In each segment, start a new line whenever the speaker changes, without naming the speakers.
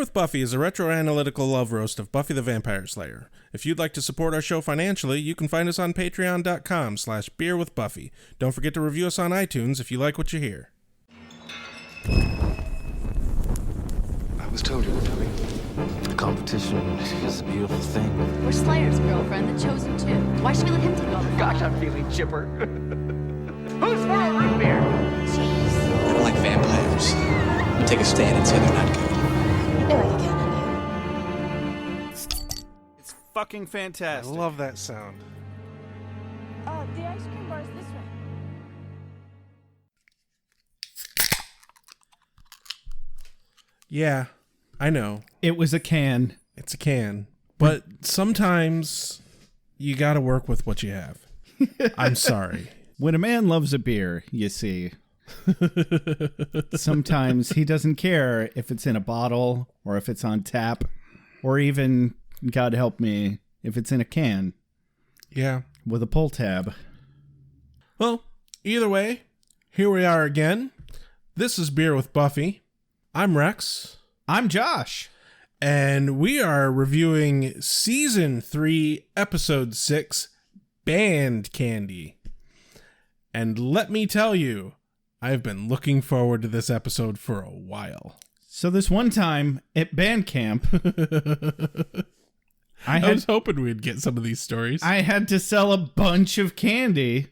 with Buffy is a retro-analytical love roast of Buffy the Vampire Slayer. If you'd like to support our show financially, you can find us on patreon.com/beerwithbuffy. Don't forget to review us on iTunes if you like what you hear.
I was told you were coming.
Competition is a beautiful thing.
We're Slayer's girlfriend, the Chosen Two. Why should we let him take all the fun?
Gosh, I'm feeling chipper. Who's for a root beer?
Jeez.
I don't like vampires. You take a stand and say they're not good.
They're like a cat on
It's fucking
I
fantastic.
love that sound.
you. The ice cream bar is this way.
Yeah, I know.
It was a can.
It's a can. But sometimes you gotta work with what you have. I'm sorry.
When a man loves a beer, you see, sometimes he doesn't care if it's in a bottle or if it's on tap or even, God help me, if it's in a can
Yeah.
with a pull tab.
Well, either way, here we are again. This is Beer with Buffy. I'm Rex.
I'm Josh.
And we are reviewing Season 3, Episode 6, Band Candy. And let me tell you, I've been looking forward to this episode for a while.
So this one time at band camp,
I was hoping we'd get some of these stories.
I had to sell a bunch of candy.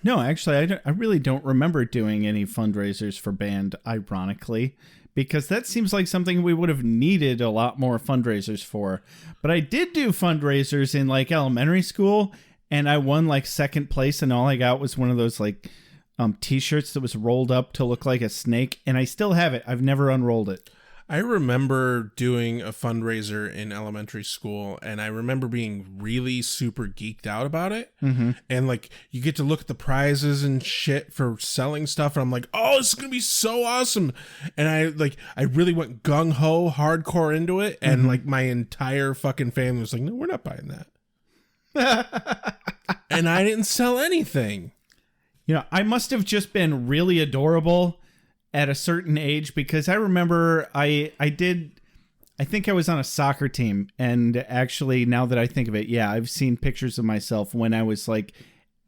No, actually, I really don't remember doing any fundraisers for band, ironically, because that seems like something we would have needed a lot more fundraisers for. But I did do fundraisers in like elementary school, and I won like second place, and all I got was one of those like t-shirts that was rolled up to look like a snake, and I still have it. I've never unrolled it.
I remember doing a fundraiser in elementary school, and I remember being really super geeked out about it. Mm-hmm. And like, you get to look at the prizes and shit for selling stuff, and I'm like, oh, this is gonna be so awesome. And I really went gung-ho hardcore into it, and like my entire fucking family was like, no, we're not buying that. And I didn't sell anything.
You know, I must have just been really adorable at a certain age, because I remember I think I was on a soccer team, and actually now that I think of it, yeah, I've seen pictures of myself when I was like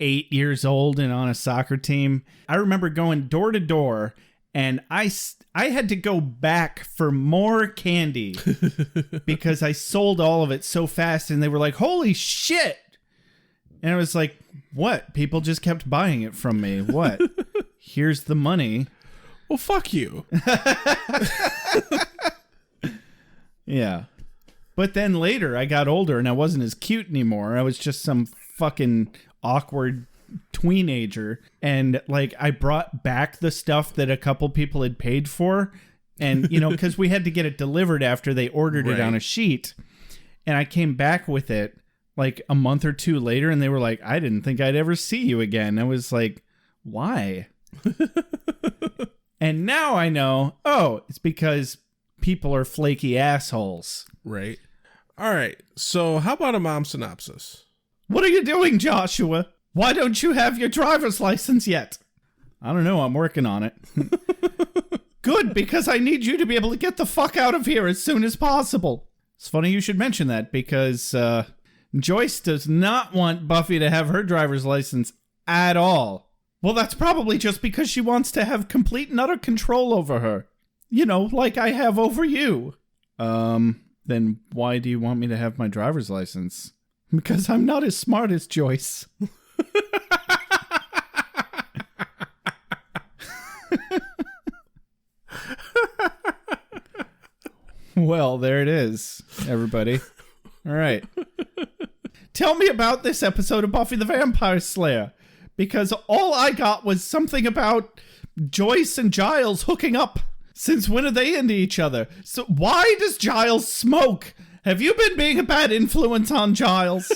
8 years old and on a soccer team. I remember going door to door, and I had to go back for more candy because I sold all of it so fast, and they were like, holy shit. And I was like, what? People just kept buying it from me. What? Here's the money.
Well, fuck you.
Yeah. But then later I got older and I wasn't as cute anymore. I was just some fucking awkward teenager. And like, I brought back the stuff that a couple people had paid for. And, you know, because we had to get it delivered after they ordered it on a sheet. And I came back with it like a month or two later, and they were like, I didn't think I'd ever see you again. I was like, why? And now I know, oh, it's because people are flaky assholes.
Right. All right. So how about a mom synopsis?
What are you doing, Joshua? Why don't you have your driver's license yet? I don't know. I'm working on it. Good, because I need you to be able to get the fuck out of here as soon as possible. It's funny you should mention that, because Joyce does not want Buffy to have her driver's license at all. Well, that's probably just because she wants to have complete and utter control over her. You know, like I have over you. Then why do you want me to have my driver's license? Because I'm not as smart as Joyce. Well, there it is, everybody. All right. Tell me about this episode of Buffy the Vampire Slayer, because all I got was something about Joyce and Giles hooking up. Since when are they into each other? So why does Giles smoke? Have you been being a bad influence on Giles?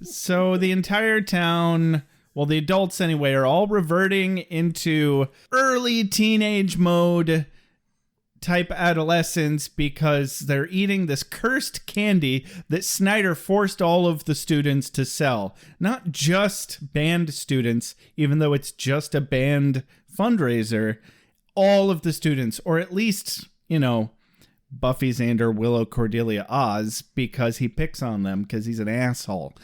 So the entire town, well, the adults anyway, are all reverting into early teenage mode type adolescence because they're eating this cursed candy that Snyder forced all of the students to sell. Not just band students, even though it's just a band fundraiser. All of the students, or at least, Buffy's and or Willow Cordelia Oz because he picks on them because he's an asshole.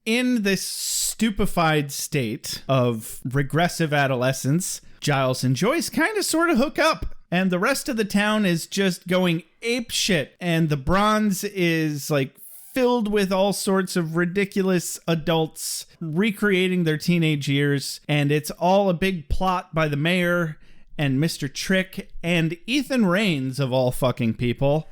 In this stupefied state of regressive adolescence, Giles and Joyce kind of sort of hook up. And the rest of the town is just going ape shit. And the Bronze is like filled with all sorts of ridiculous adults recreating their teenage years. And it's all a big plot by the mayor and Mr. Trick and Ethan Raines of all fucking people.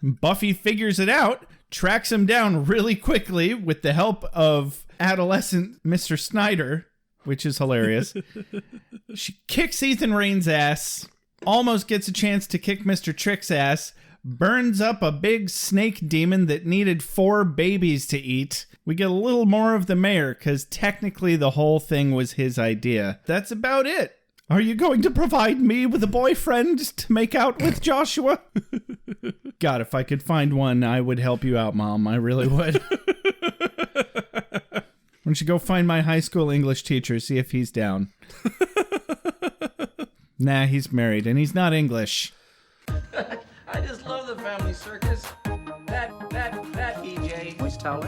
Buffy figures it out, tracks him down really quickly with the help of adolescent Mr. Snyder, which is hilarious. She kicks Ethan Raines' ass, almost gets a chance to kick Mr. Trick's ass, burns up a big snake demon that needed 4 babies to eat. We get a little more of the mayor, because technically the whole thing was his idea. That's about it. Are you going to provide me with a boyfriend to make out with, Joshua? God, if I could find one, I would help you out, Mom. I really would. Why don't you go find my high school English teacher, see if he's down. Nah, he's married, and he's not English.
I just love the family circus. That EJ. Voice tower.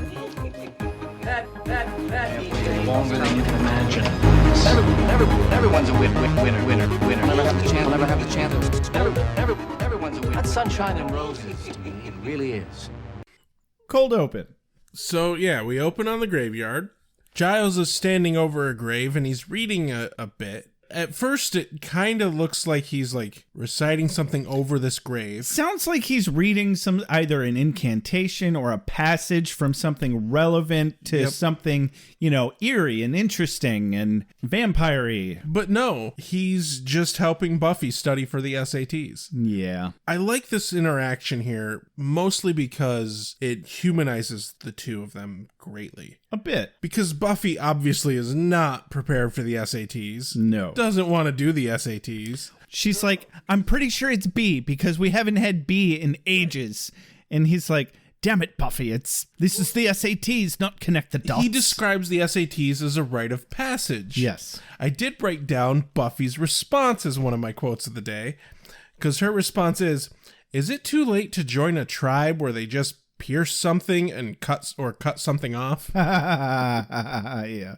That EJ. Longer than you can imagine. Everyone's a winner. Never have the chance. Everyone's a winner. That's sunshine and roses to me. It really is.
Cold open.
So, yeah, we open on the graveyard. Giles is standing over a grave, and he's reading a bit. At first, it kind of looks like he's, like, reciting something over this grave.
Sounds like he's reading either an incantation or a passage from something relevant to something, eerie and interesting and vampire-y.
But no, he's just helping Buffy study for the SATs.
Yeah.
I like this interaction here, mostly because it humanizes the two of them greatly.
A bit.
Because Buffy obviously is not prepared for the SATs.
No.
Doesn't want to do the SATs.
She's like, I'm pretty sure it's B because we haven't had B in ages. And he's like, damn it, Buffy, this is the SATs, not connect the dots.
He describes the SATs as a rite of passage.
Yes.
I did write down Buffy's response as one of my quotes of the day, because her response is it too late to join a tribe where they just pierce something and cut something off?
Yeah.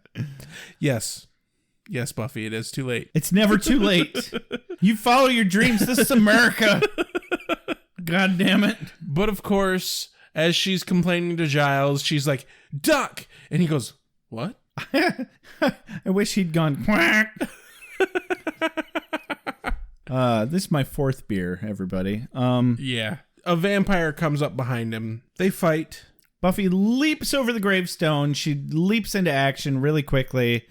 Yes, Buffy, it is too late.
It's never too late. You follow your dreams. This is America. God damn it.
But of course, as she's complaining to Giles, she's like, duck! And he goes, what?
I wish he'd gone quack. This is my 4th beer, everybody.
Yeah. A vampire comes up behind him. They fight.
Buffy leaps over the gravestone. She leaps into action really quickly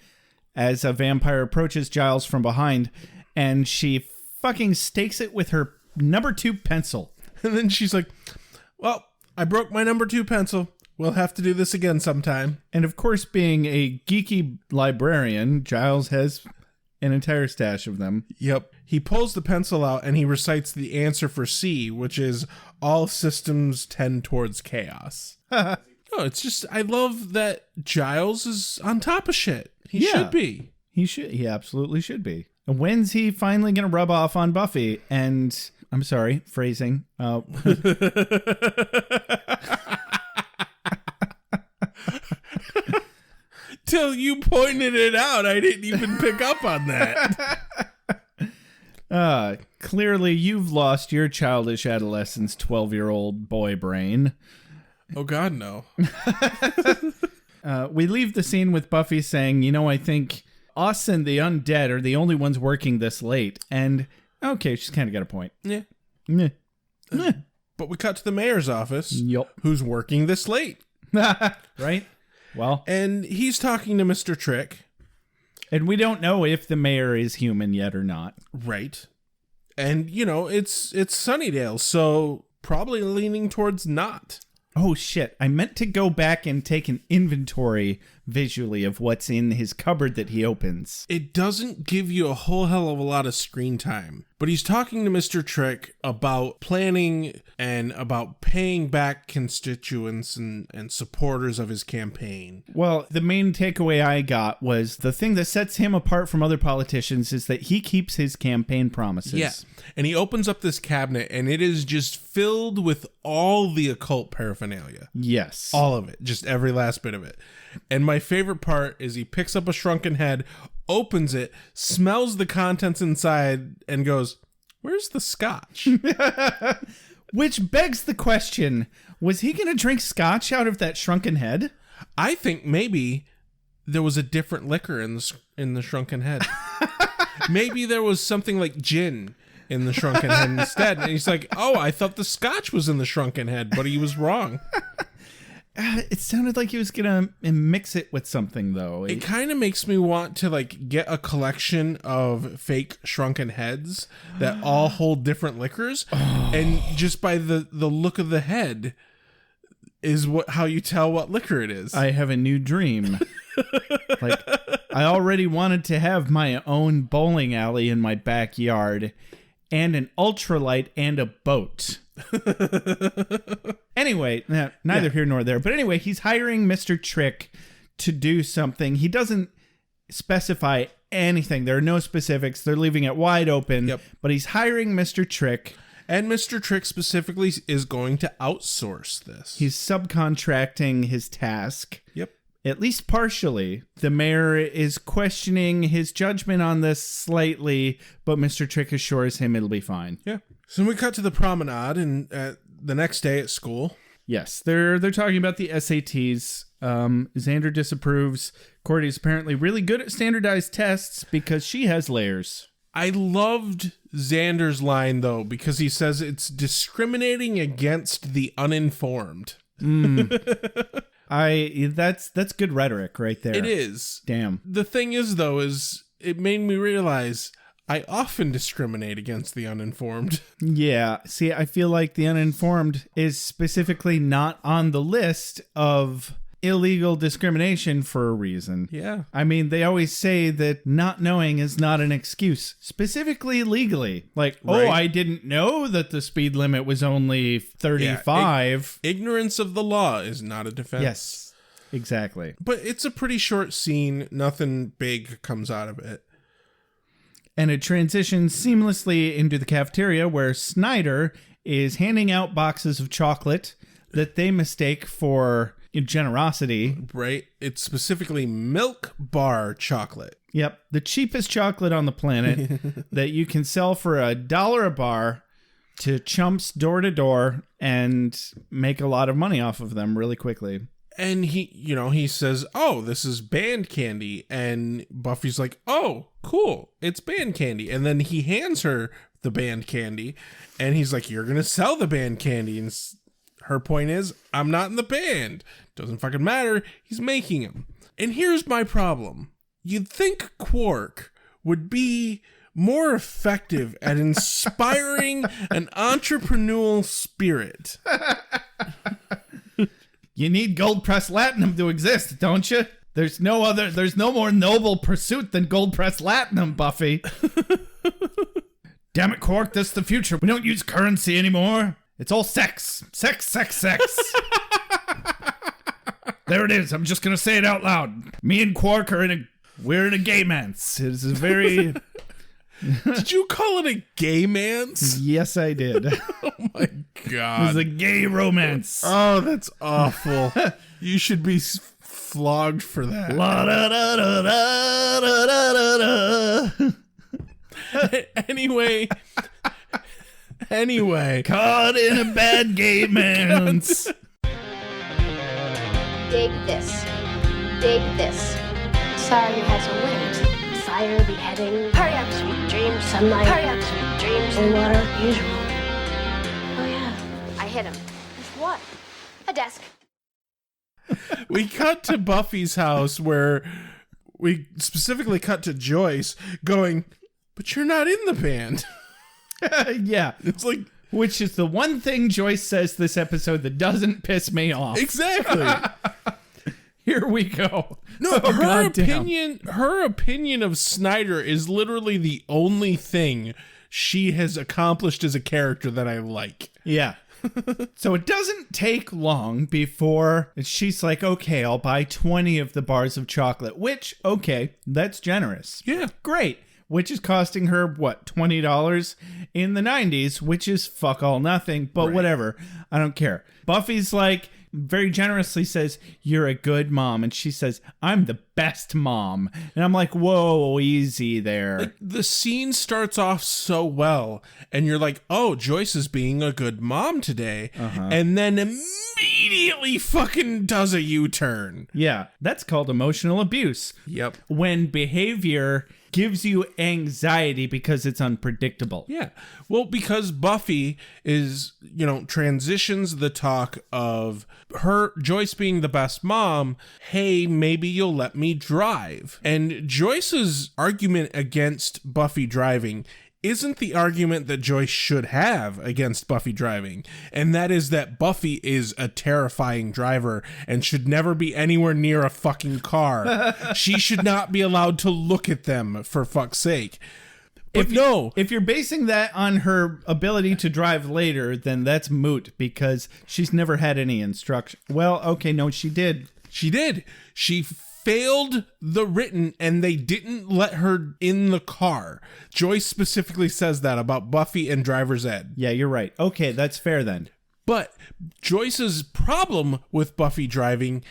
as a vampire approaches Giles from behind, and she fucking stakes it with her number 2 pencil.
And then she's like, well, I broke my number 2 pencil. We'll have to do this again sometime.
And of course, being a geeky librarian, Giles has an entire stash of them.
Yep. He pulls the pencil out and he recites the answer for C, which is all systems tend towards chaos. No, it's just, I love that Giles is on top of shit. He should be.
He absolutely should be. And when's he finally going to rub off on Buffy? And I'm sorry, phrasing.
Till you pointed it out, I didn't even pick up on that.
Clearly you've lost your childish adolescence 12-year-old boy brain.
Oh God, no.
We leave the scene with Buffy saying, I think us and the undead are the only ones working this late. And, okay, she's kind of got a point.
Yeah.
Meh.
But we cut to the mayor's office,
Yup.
who's working this late.
Right? Well.
And he's talking to Mr. Trick.
And we don't know if the mayor is human yet or not.
Right. And, it's Sunnydale, so probably leaning towards not.
Oh, shit. I meant to go back and take an inventory visually of what's in his cupboard that he opens.
It doesn't give you a whole hell of a lot of screen time, but he's talking to Mr. Trick about planning and about paying back constituents and supporters of his campaign.
Well, the main takeaway I got was the thing that sets him apart from other politicians is that he keeps his campaign promises.
Yeah. And he opens up this cabinet and it is just filled with all the occult paraphernalia.
Yes.
All of it. Just every last bit of it. And my favorite part is he picks up a shrunken head, opens it, smells the contents inside, and goes, "Where's the scotch?"
Which begs the question, was he going to drink scotch out of that shrunken head?
I think maybe there was a different liquor in the shrunken head. Maybe there was something like gin in the shrunken head instead. And he's like, "Oh, I thought the scotch was in the shrunken head," but he was wrong.
It sounded like he was going to mix it with something, though.
It kind of makes me want to like get a collection of fake shrunken heads that all hold different liquors. And just by the look of the head is how you tell what liquor it is.
I have a new dream. Like, I already wanted to have my own bowling alley in my backyard and an ultralight and a boat. Anyway, neither here nor there. But anyway, he's hiring Mr. Trick to do something. He doesn't specify anything. There are no specifics. They're leaving it wide open.
Yep.
But he's hiring Mr. Trick.
And Mr. Trick specifically is going to outsource this.
He's subcontracting his task.
Yep.
At least partially. The mayor is questioning his judgment on this slightly, but Mr. Trick assures him it'll be fine.
Yeah. So we cut to the promenade and the next day at school.
Yes, they're talking about the SATs. Xander disapproves. Cordy's apparently really good at standardized tests because she has layers.
I loved Xander's line, though, because he says it's discriminating against the uninformed.
That's good rhetoric right there.
It is.
Damn.
The thing is, though, is it made me realize I often discriminate against the uninformed.
Yeah. See, I feel like the uninformed is specifically not on the list of illegal discrimination for a reason.
Yeah.
I mean, they always say that not knowing is not an excuse, specifically legally. Like,
Right.
oh, I didn't know that the speed limit was only 35.
Ignorance of the law is not a defense.
Yes, exactly.
But it's a pretty short scene. Nothing big comes out of it.
And it transitions seamlessly into the cafeteria where Snyder is handing out boxes of chocolate that they mistake for generosity.
Right? It's specifically Milk Bar chocolate.
Yep. The cheapest chocolate on the planet that you can sell for $1 a bar to chumps door to door and make a lot of money off of them really quickly.
And he says, "Oh, this is band candy." And Buffy's like, "Oh, cool. It's band candy." And then he hands her the band candy and he's like, "You're going to sell the band candy." And her point is, "I'm not in the band." Doesn't fucking matter. He's making them. And here's my problem. You'd think Quark would be more effective at inspiring an entrepreneurial spirit.
You need gold press latinum to exist, don't you? There's no more noble pursuit than gold press latinum, Buffy. Damn it, Quark, that's the future. We don't use currency anymore. It's all sex. Sex, sex, sex. There it is. I'm just going to say it out loud. Me and Quark we're in a gay man's. It's a very...
Did you call it a gay man's?
Yes, I did.
Oh my God.
It was a gay romance.
Oh, that's awful. You should be flogged for that.
La da da da da da da da.
Anyway.
Caught in a bad gay man's.
Dig this. Dig this. Sorry you had to wait. Fire, beheading. Hurry up, sweet dreams. Sunlight. Hurry up, sweet dreams. And water, usual. Oh yeah, I hit him. With what? A desk.
We cut to Buffy's house where we specifically cut to Joyce going, "But you're not in the band."
Yeah.
It's like...
Which is the one thing Joyce says this episode that doesn't piss me off.
Exactly.
Here we go.
No,
Oh,
her opinion of Snyder is literally the only thing she has accomplished as a character that I like.
Yeah. So it doesn't take long before she's like, okay, I'll buy 20 of the bars of chocolate, which, okay, that's generous.
Yeah.
Great. Which is costing her, what, $20 in the 90s, which is fuck all nothing, but
Right.
whatever. I don't care. Buffy's like, very generously says, you're a good mom. And she says, I'm the best mom. And I'm like, whoa, easy there.
Like, the scene starts off so well, and you're like, oh, Joyce is being a good mom today. And then immediately fucking does a U-turn.
Yeah, that's called emotional abuse.
Yep.
When behavior gives you anxiety because it's unpredictable.
Yeah. Well, because Buffy is, transitions the talk of Joyce being the best mom. Hey, maybe you'll let me drive. And Joyce's argument against Buffy driving isn't the argument that Joyce should have against Buffy driving. And that is that Buffy is a terrifying driver and should never be anywhere near a fucking car. She should not be allowed to look at them, for fuck's sake. But
If you're basing that on her ability to drive later, then that's moot because she's never had any instruction. Well, okay, no, she did.
She did. She failed the written and they didn't let her in the car. Joyce specifically says that about Buffy and driver's ed.
Yeah, you're right. Okay, that's fair then.
But Joyce's problem with Buffy driving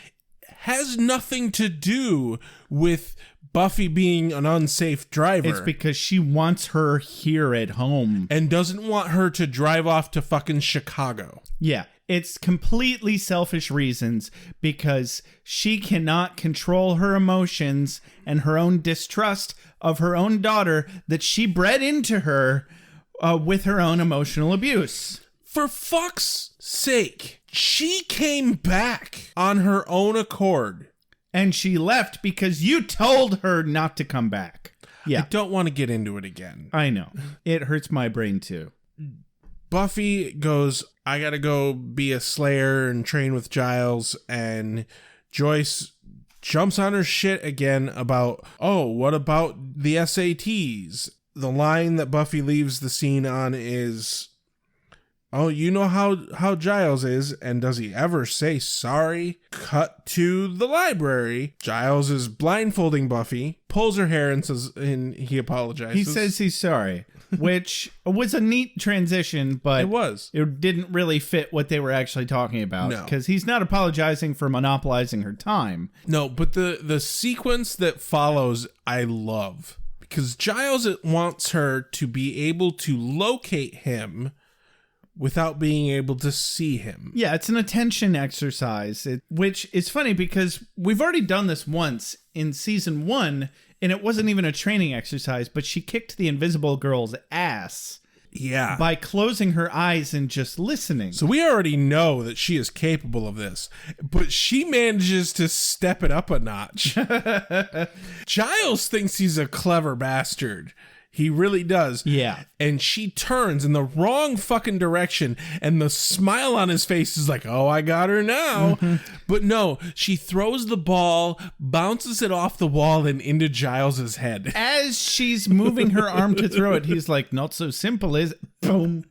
has nothing to do with Buffy being an unsafe driver.
It's because she wants her here at home.
And doesn't want her to drive off to fucking Chicago.
Yeah, it's completely selfish reasons because she cannot control her emotions and her own distrust of her own daughter that she bred into her with her own emotional abuse.
For fuck's sake, she came back on her own accord.
And she left because you told her not to come back. Yeah.
I don't want to get into it again.
I know. It hurts my brain too.
Buffy goes, I gotta go be a slayer and train with Giles, and Joyce jumps on her shit again about, oh, what about the SATs? The line that Buffy leaves the scene on is, oh, you know how Giles is, and does he ever say sorry? Cut to the library. Giles is blindfolding Buffy, pulls her hair and says, and he apologizes.
He says he's sorry, which was a neat transition, but it didn't really fit what they were actually talking about.
No.
Because he's not apologizing for monopolizing her time.
No, but the sequence that follows, I love. Because Giles wants her to be able to locate him without being able to see him.
Yeah, it's an attention exercise, which is funny because we've already done this once in season 1, and it wasn't even a training exercise, but she kicked the invisible girl's ass.
Yeah.
By closing her eyes and just listening.
So we already know that she is capable of this, but she manages to step it up a notch. Giles thinks he's a clever bastard. He really does.
Yeah.
And she turns in the wrong fucking direction, and the smile on his face is like, oh, I got her now. Mm-hmm. But no, she throws the ball, bounces it off the wall and into Giles's head.
As she's moving her arm to throw it, he's like, not so simple, is it? Boom.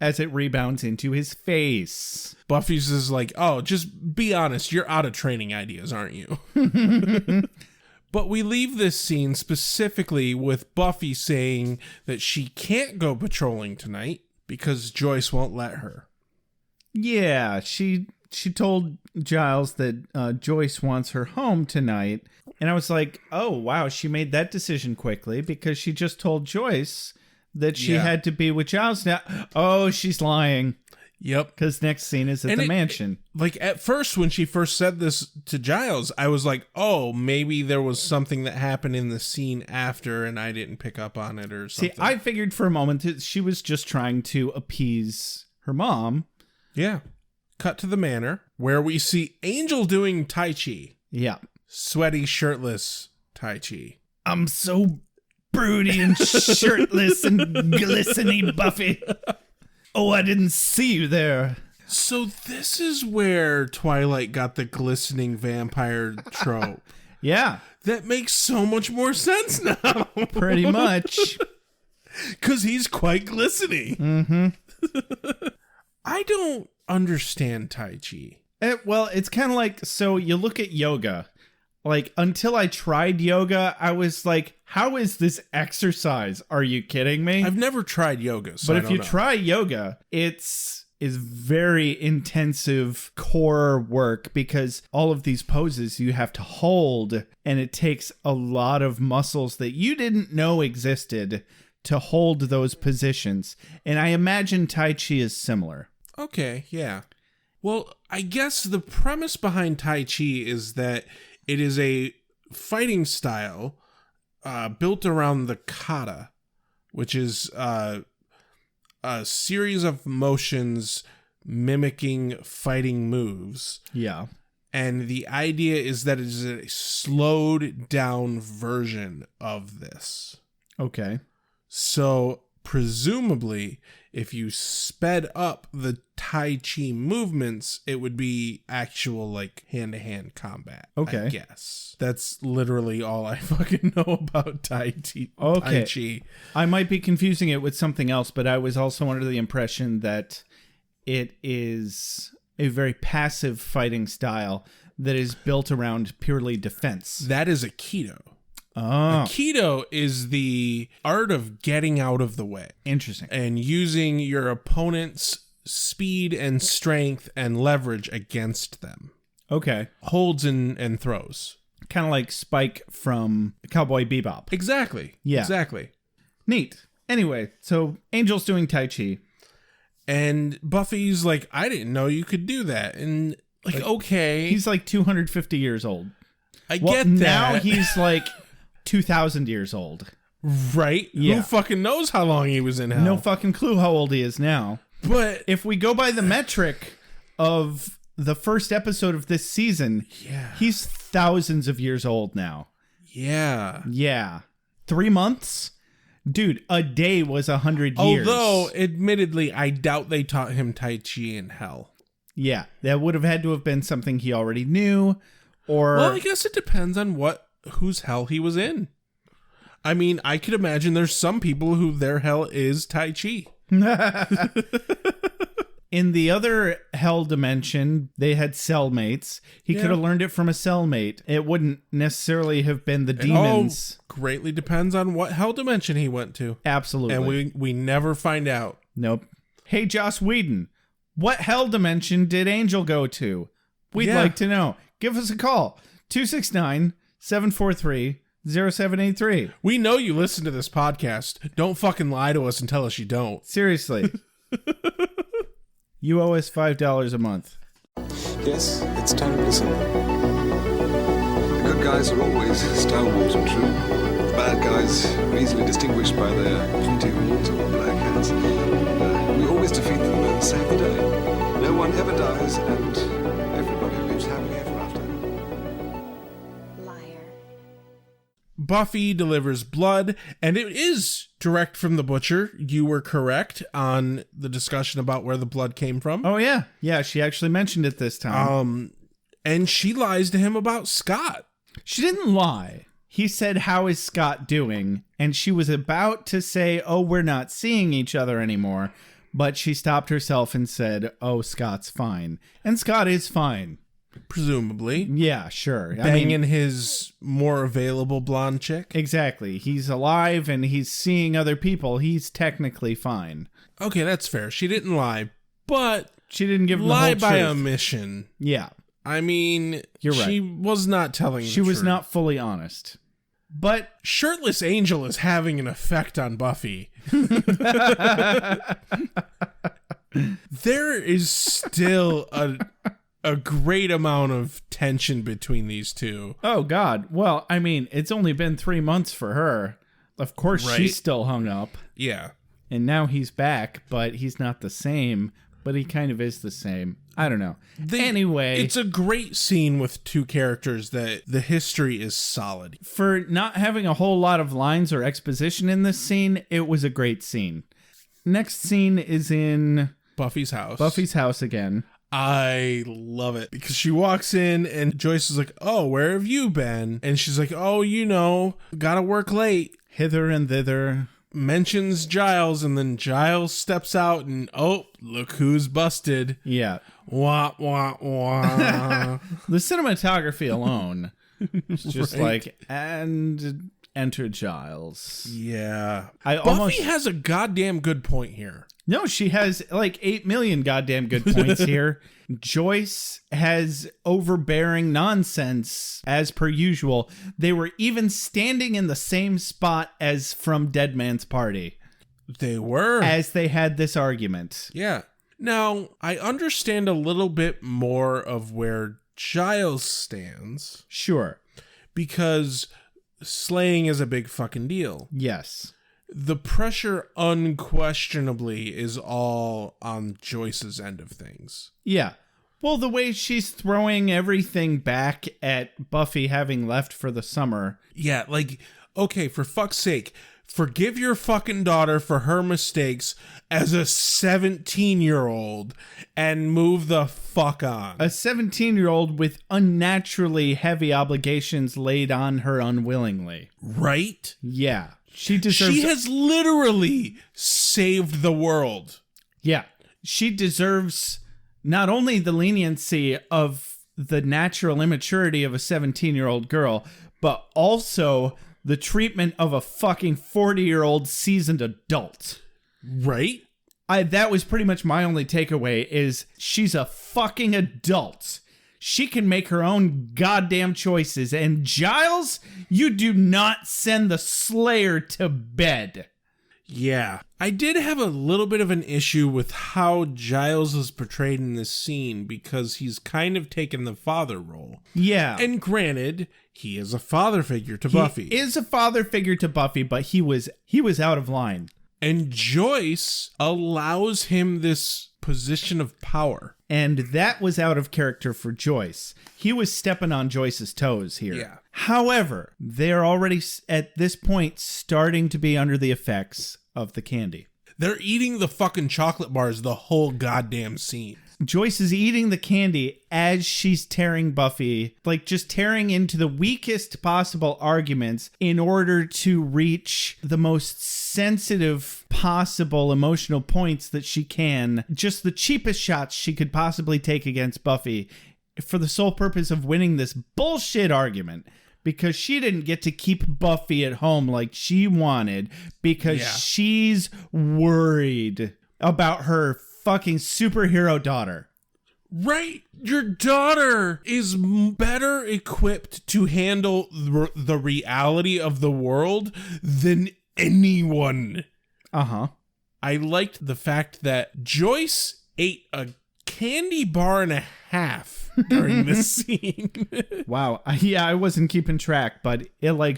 As it rebounds into his face.
Buffy's is like, oh, just be honest. You're out of training ideas, aren't you? But we leave this scene specifically with Buffy saying that she can't go patrolling tonight because Joyce won't let her.
Yeah, she told Giles that Joyce wants her home tonight. And I was like, oh, wow, she made that decision quickly because she just told Joyce that she had to be with Giles now. Oh, she's lying.
Yep.
Because next scene is at the mansion.
Like, at first, when she first said this to Giles, I was like, oh, maybe there was something that happened in the scene after and I didn't pick up on it or something.
See, I figured for a moment that she was just trying to appease her mom.
Yeah. Cut to the manor, where we see Angel doing Tai Chi.
Yeah.
Sweaty, shirtless Tai Chi.
I'm so broody and shirtless and glistening, Buffy. Oh, I didn't see you there.
So this is where Twilight got the glistening vampire trope.
Yeah,
That makes so much more sense now.
pretty much.
Because he's quite glistening.
Mm-hmm.
I don't understand Tai Chi.
Well, it's kind of like, so you look at yoga. Like, until I tried yoga, I was like, how is this exercise? Are you kidding me?
I've never tried yoga, so
But
I
if
don't
you
know.
try yoga, is very intensive core work because all of these poses you have to hold, and it takes a lot of muscles that you didn't know existed to hold those positions. And I imagine Tai Chi is similar.
Okay, yeah. Well, I guess the premise behind Tai Chi is that it is a fighting style built around the kata, which is a series of motions mimicking fighting moves.
Yeah.
And the idea is that it is a slowed down version of this.
Okay.
So presumably, if you sped up the Tai Chi movements, it would be actual like hand-to-hand combat.
Okay.
I guess. That's literally all I fucking know about Tai Chi.
Okay.
Tai Chi.
I might be confusing it with something else, but I was also under the impression that it is a very passive fighting style that is built around purely defense.
That is Aikido.
Oh,
Aikido is the art of getting out of the way
interesting.
and using your opponent's speed and strength and leverage against them.
Okay.
Holds and throws.
Kind of like Spike from Cowboy Bebop.
Exactly.
Yeah.
Exactly.
Neat. Anyway, so Angel's doing Tai Chi.
And Buffy's like, I didn't know you could do that. And like okay.
He's like 250 years old.
I
Well,
get that.
now he's like 2,000 years old.
right?
Yeah.
Who fucking knows how long he was in hell?
No fucking clue how old he is now.
But
If we go by the metric of the first episode of this season,
yeah.
he's thousands of years old now.
Yeah.
Yeah. 3 months? Dude, a day was 100 years.
Although, admittedly, I doubt they taught him Tai Chi in hell.
Yeah, that would have had to have been something he already knew, or...
Well, I guess it depends on whose hell he was in. I mean, I could imagine there's some people who their hell is Tai Chi.
In the other hell dimension, they had cellmates. He
Yeah.
could have learned it from a cellmate. It wouldn't necessarily have been the demons.
Greatly depends on what hell dimension he went to.
Absolutely.
And we never find out.
Nope. Hey, Joss Whedon, what hell dimension did Angel go to? We'd
Yeah.
like to know. Give us a call. 269-743-0783.
We know you listen to this podcast. Don't fucking lie to us and tell us you don't.
Seriously. You owe us $5 a month.
Yes, it's terribly simple.
The good guys are always stalwart and true. The bad guys are easily distinguished by their pointy horns or black hats. We always defeat them and save the day. No one ever dies, and everybody lives happily ever after.
Liar.
Buffy delivers blood, and it is direct from the butcher. You were correct on the discussion about where the blood came from.
Oh, yeah. Yeah, she actually mentioned it this time.
And she lies to him about Scott.
She didn't lie. He said, "How is Scott doing?" And she was about to say, "Oh, we're not seeing each other anymore." But she stopped herself and said, "Oh, Scott's fine." And Scott is fine.
Presumably.
Yeah, sure.
Banging his more available blonde chick.
Exactly. He's alive and he's seeing other people. He's technically fine.
Okay, that's fair. She didn't lie, but
She didn't give him the
lie
whole
by
truth.
omission.
Yeah,
I mean,
You're right.
she was not telling the
she was
truth.
not fully honest. But
Shirtless Angel is having an effect on Buffy. There is still a great amount of tension between these two.
oh god, well, I mean, it's only been 3 months for her. Of course,
Right.
she's still hung up.
Yeah.
And now he's back, but he's not the same. But he kind of is the same. I don't know. Anyway,
It's a great scene with two characters that the history is solid.
for not having a whole lot of lines or exposition in this scene, it was a great scene. Next scene is in
Buffy's house.
Buffy's house again.
I love it because she walks in and Joyce is like, oh, where have you been? And she's like, oh, gotta work late.
Hither and thither.
Mentions Giles, and then Giles steps out and, oh, look who's busted.
Yeah.
Wah, wah, wah.
The cinematography alone is just
Right.
like, and enter Giles.
Yeah.
Buffy
Buffy has a goddamn good point here.
No, she has like 8 million goddamn good points here. Joyce has overbearing nonsense as per usual. They were even standing in the same spot as from Dead Man's Party
They were.
as they had this argument.
Yeah. Now, I understand a little bit more of where Giles stands
Sure.
because slaying is a big fucking deal.
Yes.
The pressure unquestionably is all on Joyce's end of things.
Yeah. Well, the way she's throwing everything back at Buffy having left for the summer.
Yeah, like, okay, for fuck's sake, forgive your fucking daughter for her mistakes as a 17-year-old and move the fuck on.
A 17-year-old with unnaturally heavy obligations laid on her unwillingly.
Right?
Yeah. She deserves...
She has literally saved the world.
Yeah. She deserves not only the leniency of the natural immaturity of a 17-year-old girl, but also the treatment of a fucking 40-year-old seasoned adult.
Right?
That was pretty much my only takeaway is she's a fucking adult. She can make her own goddamn choices. And Giles, you do not send the Slayer to bed.
Yeah. I did have a little bit of an issue with how Giles is portrayed in this scene because he's kind of taken the father role.
Yeah.
And granted, he is a father figure to Buffy.
He is a father figure to Buffy, but he was out of line.
And Joyce allows him this position of power.
And that was out of character for Joyce. He was stepping on Joyce's toes here.
Yeah.
However, they're already at this point starting to be under the effects of the candy.
They're eating the fucking chocolate bars the whole goddamn scene.
Joyce is eating the candy as she's tearing Buffy, like just tearing into the weakest possible arguments in order to reach the most sensitive possible emotional points that she can. Just the cheapest shots she could possibly take against Buffy for the sole purpose of winning this bullshit argument. Because she didn't get to keep Buffy at home like she wanted because she's worried about her fucking superhero daughter.
Right? Your daughter is better equipped to handle the reality of the world than anyone.
Uh-huh.
I liked the fact that Joyce ate a candy bar and a half during this scene.
Wow. I wasn't keeping track, but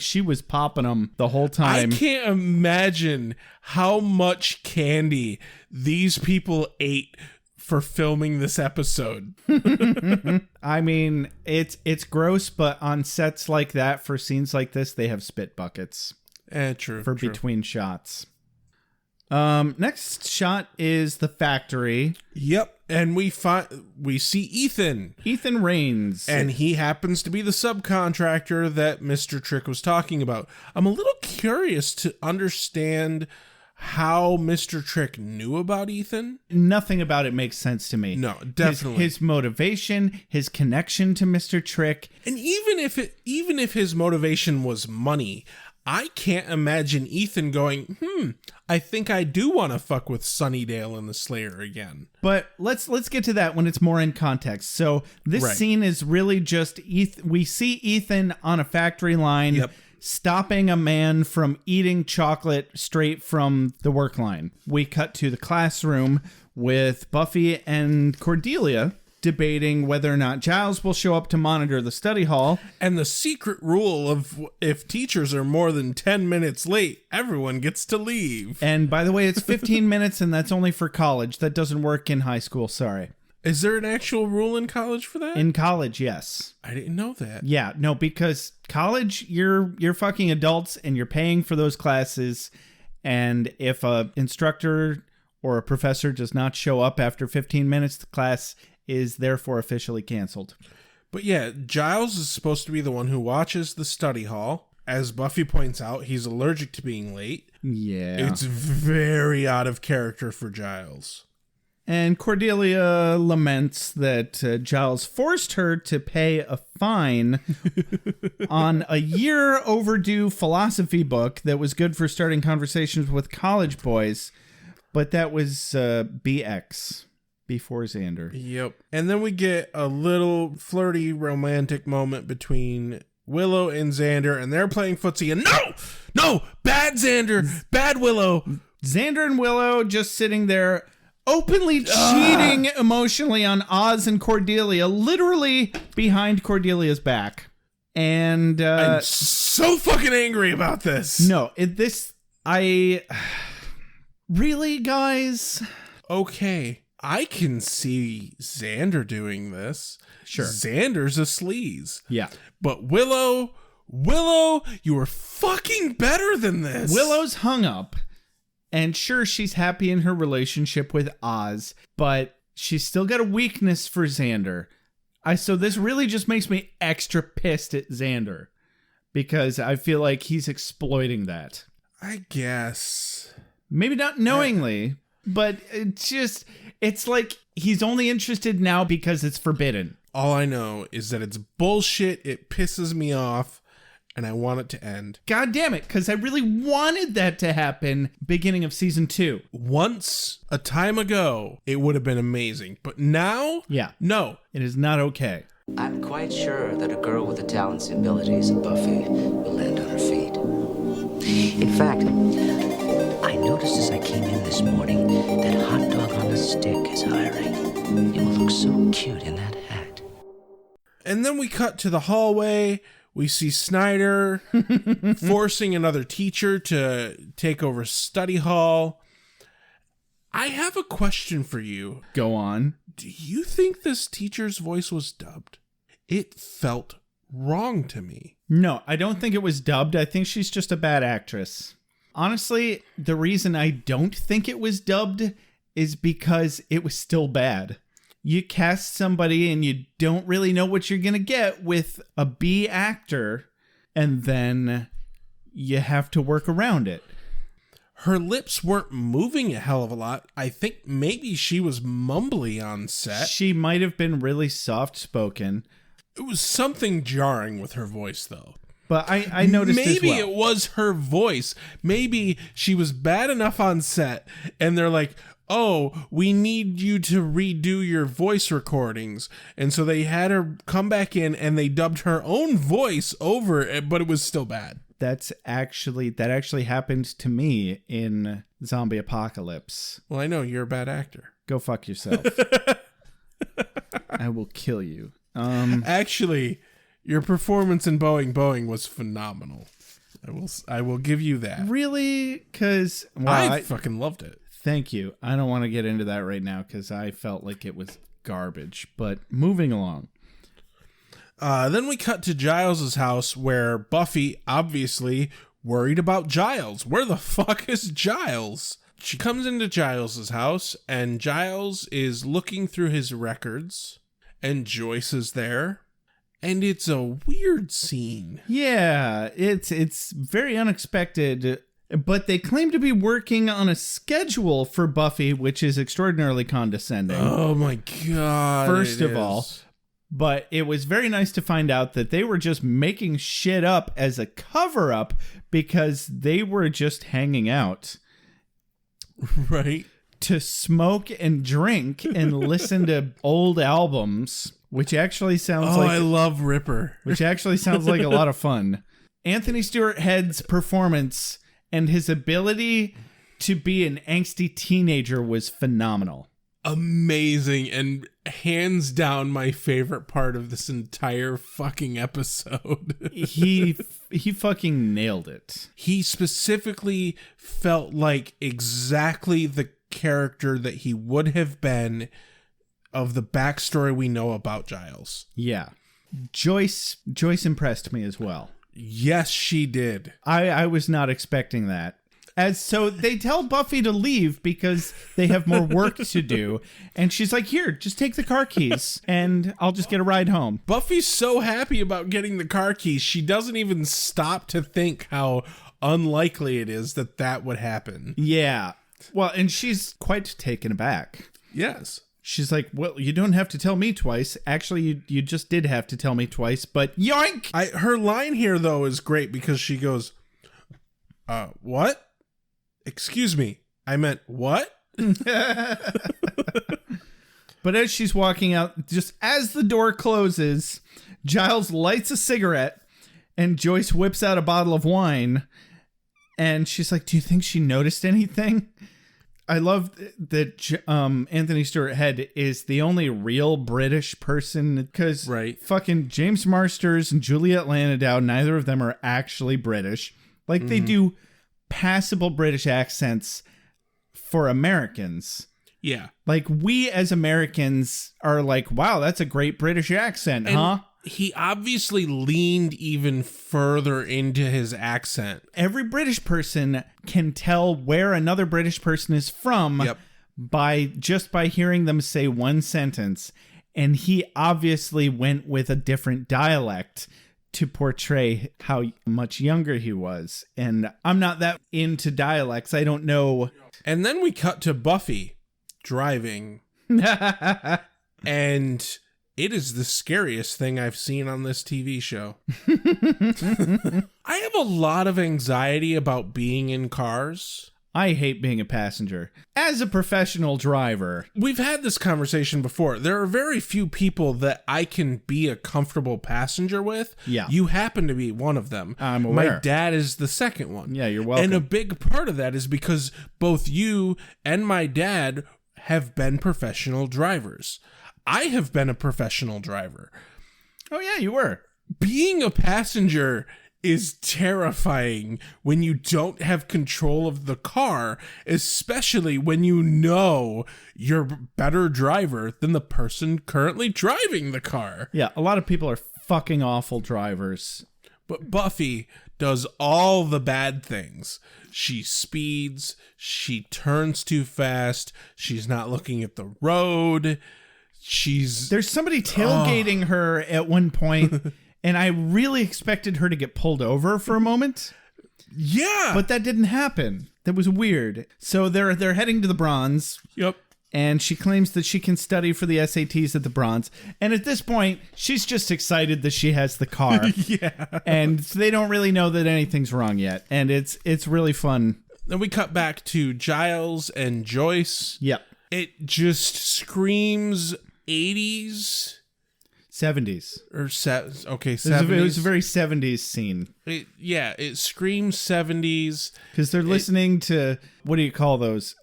she was popping them the whole time.
I can't imagine how much candy these people ate for filming this episode.
I mean, it's gross, but on sets like that, for scenes like this, they have spit buckets.
True.
For
true.
between shots. Next shot is the factory.
Yep. And we see Ethan.
Ethan Raines.
And he happens to be the subcontractor that Mr. Trick was talking about. I'm a little curious to understand how Mr. Trick knew about Ethan.
Nothing about it makes sense to me.
No, definitely.
His motivation, his connection to Mr. Trick.
And even if his motivation was money, I can't imagine Ethan going, I think I do want to fuck with Sunnydale and the Slayer again.
But let's get to that when it's more in context. So this scene is really just we see Ethan on a factory line stopping a man from eating chocolate straight from the work line. We cut to the classroom with Buffy and Cordelia debating whether or not Giles will show up to monitor the study hall.
And the secret rule of if teachers are more than 10 minutes late, everyone gets to leave.
And by the way, it's 15 minutes and that's only for college. That doesn't work in high school, sorry.
Is there an actual rule in college for that?
In college, yes.
I didn't know that.
Yeah, no, because college, you're fucking adults and you're paying for those classes. And if a instructor or a professor does not show up after 15 minutes, the class is therefore officially canceled.
But yeah, Giles is supposed to be the one who watches the study hall. As Buffy points out, he's allergic to being late.
Yeah.
It's very out of character for Giles.
And Cordelia laments that Giles forced her to pay a fine on a year overdue philosophy book that was good for starting conversations with college boys, but that was BX, before Xander.
Yep. And then we get a little flirty romantic moment between Willow and Xander, and they're playing footsie, and no, bad Xander, bad Willow.
Xander and Willow just sitting there openly cheating emotionally on Oz and Cordelia, literally behind Cordelia's back. And
I'm so fucking angry about this.
No, really, guys?
Okay, I can see Xander doing this.
Sure.
Xander's a sleaze.
Yeah.
But Willow, you are fucking better than this.
Willow's hung up. And sure, she's happy in her relationship with Oz, but she's still got a weakness for Xander. So this really just makes me extra pissed at Xander, because I feel like he's exploiting that.
I guess.
Maybe not knowingly, but it's like he's only interested now because it's forbidden.
All I know is that it's bullshit, it pisses me off, and I want it to end.
God damn it, because I really wanted that to happen beginning of season 2.
Once, a time ago, it would have been amazing. But now?
Yeah.
No.
It is not okay.
I'm quite sure that a girl with the talents and abilities of Buffy will land on her feet. In fact, I noticed as I came in this morning that hot dog on a stick is hiring. You will look so cute in that hat.
And then we cut to the hallway. We see Snyder forcing another teacher to take over study hall. I have a question for you.
Go on.
Do you think this teacher's voice was dubbed? It felt wrong to me.
No, I don't think it was dubbed. I think she's just a bad actress. Honestly, the reason I don't think it was dubbed is because it was still bad. You cast somebody and you don't really know what you're going to get with a B actor, and then you have to work around it.
Her lips weren't moving a hell of a lot. I think maybe she was mumbly on set.
She might have been really soft-spoken.
It was something jarring with her voice, though.
But I noticed
maybe
as well.
It was her voice. Maybe she was bad enough on set, and they're like, oh, we need you to redo your voice recordings. And so they had her come back in and they dubbed her own voice over it, but it was still bad.
That actually happened to me in Zombie Apocalypse.
Well, I know you're a bad actor.
Go fuck yourself. I will kill you.
Actually, your performance in Boeing was phenomenal. I will give you that.
Really? Because
I fucking loved it.
Thank you. I don't want to get into that right now because I felt like it was garbage. But moving along.
Then we cut to Giles' house where Buffy, obviously, worried about Giles. Where the fuck is Giles? She comes into Giles' house and Giles is looking through his records and Joyce is there. And it's a weird scene.
Yeah, it's very unexpected. But they claim to be working on a schedule for Buffy, which is extraordinarily condescending.
Oh my God.
First of all. But it was very nice to find out that they were just making shit up as a cover-up because they were just hanging out.
Right.
To smoke and drink and listen to old albums, which actually sounds like...
Oh, I love Ripper.
Which actually sounds like a lot of fun. Anthony Stewart Head's performance and his ability to be an angsty teenager was phenomenal.
Amazing, and hands down my favorite part of this entire fucking episode.
He fucking nailed it.
He specifically felt like exactly the character that he would have been of the backstory we know about Giles.
Yeah. Joyce impressed me as well.
Yes, she did.
I was not expecting that. So they tell Buffy to leave because they have more work to do. And she's like, here, just take the car keys and I'll just get a ride home.
Buffy's so happy about getting the car keys, she doesn't even stop to think how unlikely it is that would happen.
Yeah. Well, and she's quite taken aback.
Yes.
She's like, well, you don't have to tell me twice. Actually, you just did have to tell me twice, but yoink!
Her line here, though, is great because she goes, what? Excuse me, I meant what?
But as she's walking out, just as the door closes, Giles lights a cigarette and Joyce whips out a bottle of wine. And she's like, do you think she noticed anything? I love that Anthony Stewart Head is the only real British person because fucking James Marsters and Juliet Landau, neither of them are actually British. Like they do passable British accents for Americans.
Yeah.
Like we as Americans are like, wow, that's a great British accent, huh?
He obviously leaned even further into his accent.
Every British person can tell where another British person is from by hearing them say one sentence. And he obviously went with a different dialect to portray how much younger he was. And I'm not that into dialects. I don't know.
And then we cut to Buffy driving. And it is the scariest thing I've seen on this TV show. I have a lot of anxiety about being in cars.
I hate being a passenger. As a professional driver.
We've had this conversation before. There are very few people that I can be a comfortable passenger with.
Yeah.
You happen to be one of them.
I'm aware.
My dad is the second one.
Yeah, you're welcome.
And a big part of that is because both you and my dad have been professional drivers. I have been a professional driver.
Oh, yeah, you were.
Being a passenger is terrifying when you don't have control of the car, especially when you know you're a better driver than the person currently driving the car.
Yeah, a lot of people are fucking awful drivers.
But Buffy does all the bad things. She speeds, she turns too fast, she's not looking at the road. There's somebody tailgating her at one point, and I really expected her to get pulled over for a moment. Yeah.
But that didn't happen. That was weird. So they're heading to the Bronze.
Yep.
And she claims that she can study for the SATs at the Bronze. And at this point, she's just excited that she has the car.
Yeah.
And they don't really know that anything's wrong yet. And it's really fun.
Then we cut back to Giles and Joyce.
Yep.
It just screams 80s.
70s.
Or 70s.
It was a very 70s scene.
It screams 70s.
Because they're listening to, what do you call those?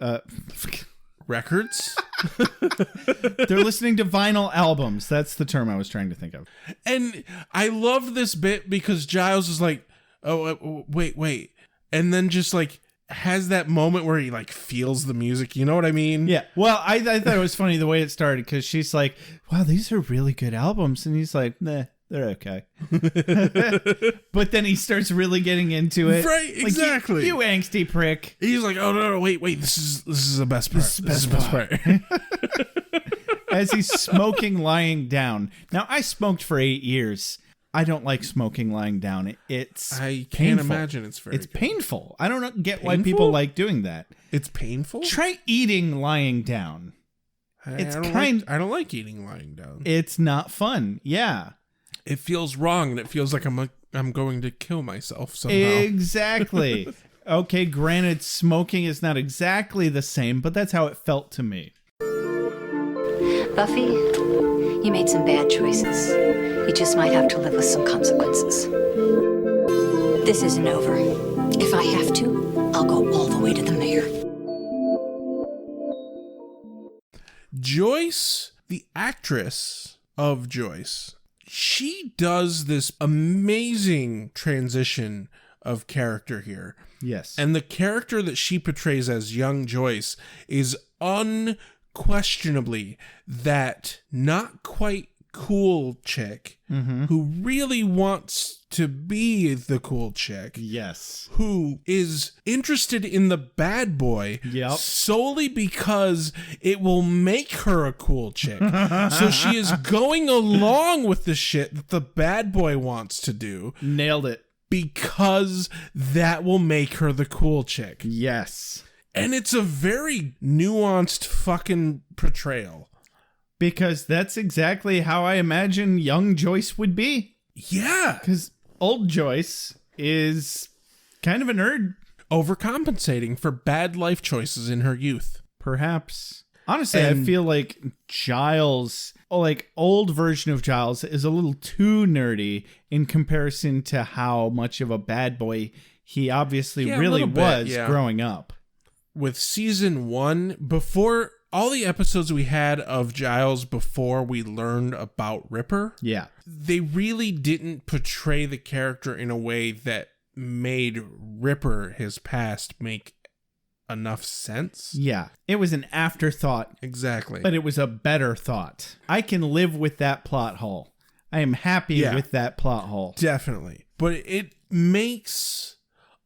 Records?
They're listening to vinyl albums. That's the term I was trying to think of.
And I love this bit because Giles is like, oh, wait. And then just like has that moment where he like feels the music. You know what I mean?
Yeah. Well, I thought it was funny the way it started because she's like, wow, these are really good albums. And he's like, nah, they're okay. But then he starts really getting into it.
Right,
like,
exactly.
You angsty prick.
He's like, oh, no, wait, this is the best part. This is the best part.
As he's smoking lying down. Now, I smoked for 8 years. I don't like smoking lying down.
I can't
painful.
Imagine it's very good.
Painful. I don't get why people like doing that.
It's painful?
Try eating lying down.
I don't like eating lying down.
It's not fun. Yeah.
It feels wrong, and it feels like I'm going to kill myself somehow.
Exactly. Okay, granted, smoking is not exactly the same, but that's how it felt to me.
Buffy, you made some bad choices. You just might have to live with some consequences. This isn't over. If I have to, I'll go all the way to the mayor.
Joyce, the actress of Joyce, she does this amazing transition of character here.
Yes.
And the character that she portrays as young Joyce is unquestionably that not quite cool chick who really wants to be the cool chick.
Yes.
Who is interested in the bad boy solely because it will make her a cool chick. So she is going along with the shit that the bad boy wants to do.
Nailed it.
Because that will make her the cool chick.
Yes.
And it's a very nuanced fucking portrayal.
Because that's exactly how I imagine young Joyce would be.
Yeah.
Because old Joyce is kind of a nerd.
Overcompensating for bad life choices in her youth.
Perhaps. Honestly, I feel like Giles, like old version of Giles, is a little too nerdy in comparison to how much of a bad boy he obviously really was growing up.
With season 1, before all the episodes we had of Giles before we learned about Ripper, they really didn't portray the character in a way that made Ripper, his past, make enough sense.
Yeah, it was an afterthought.
Exactly.
But it was a better thought. I can live with that plot hole. I am happy with that plot hole.
Definitely. But it makes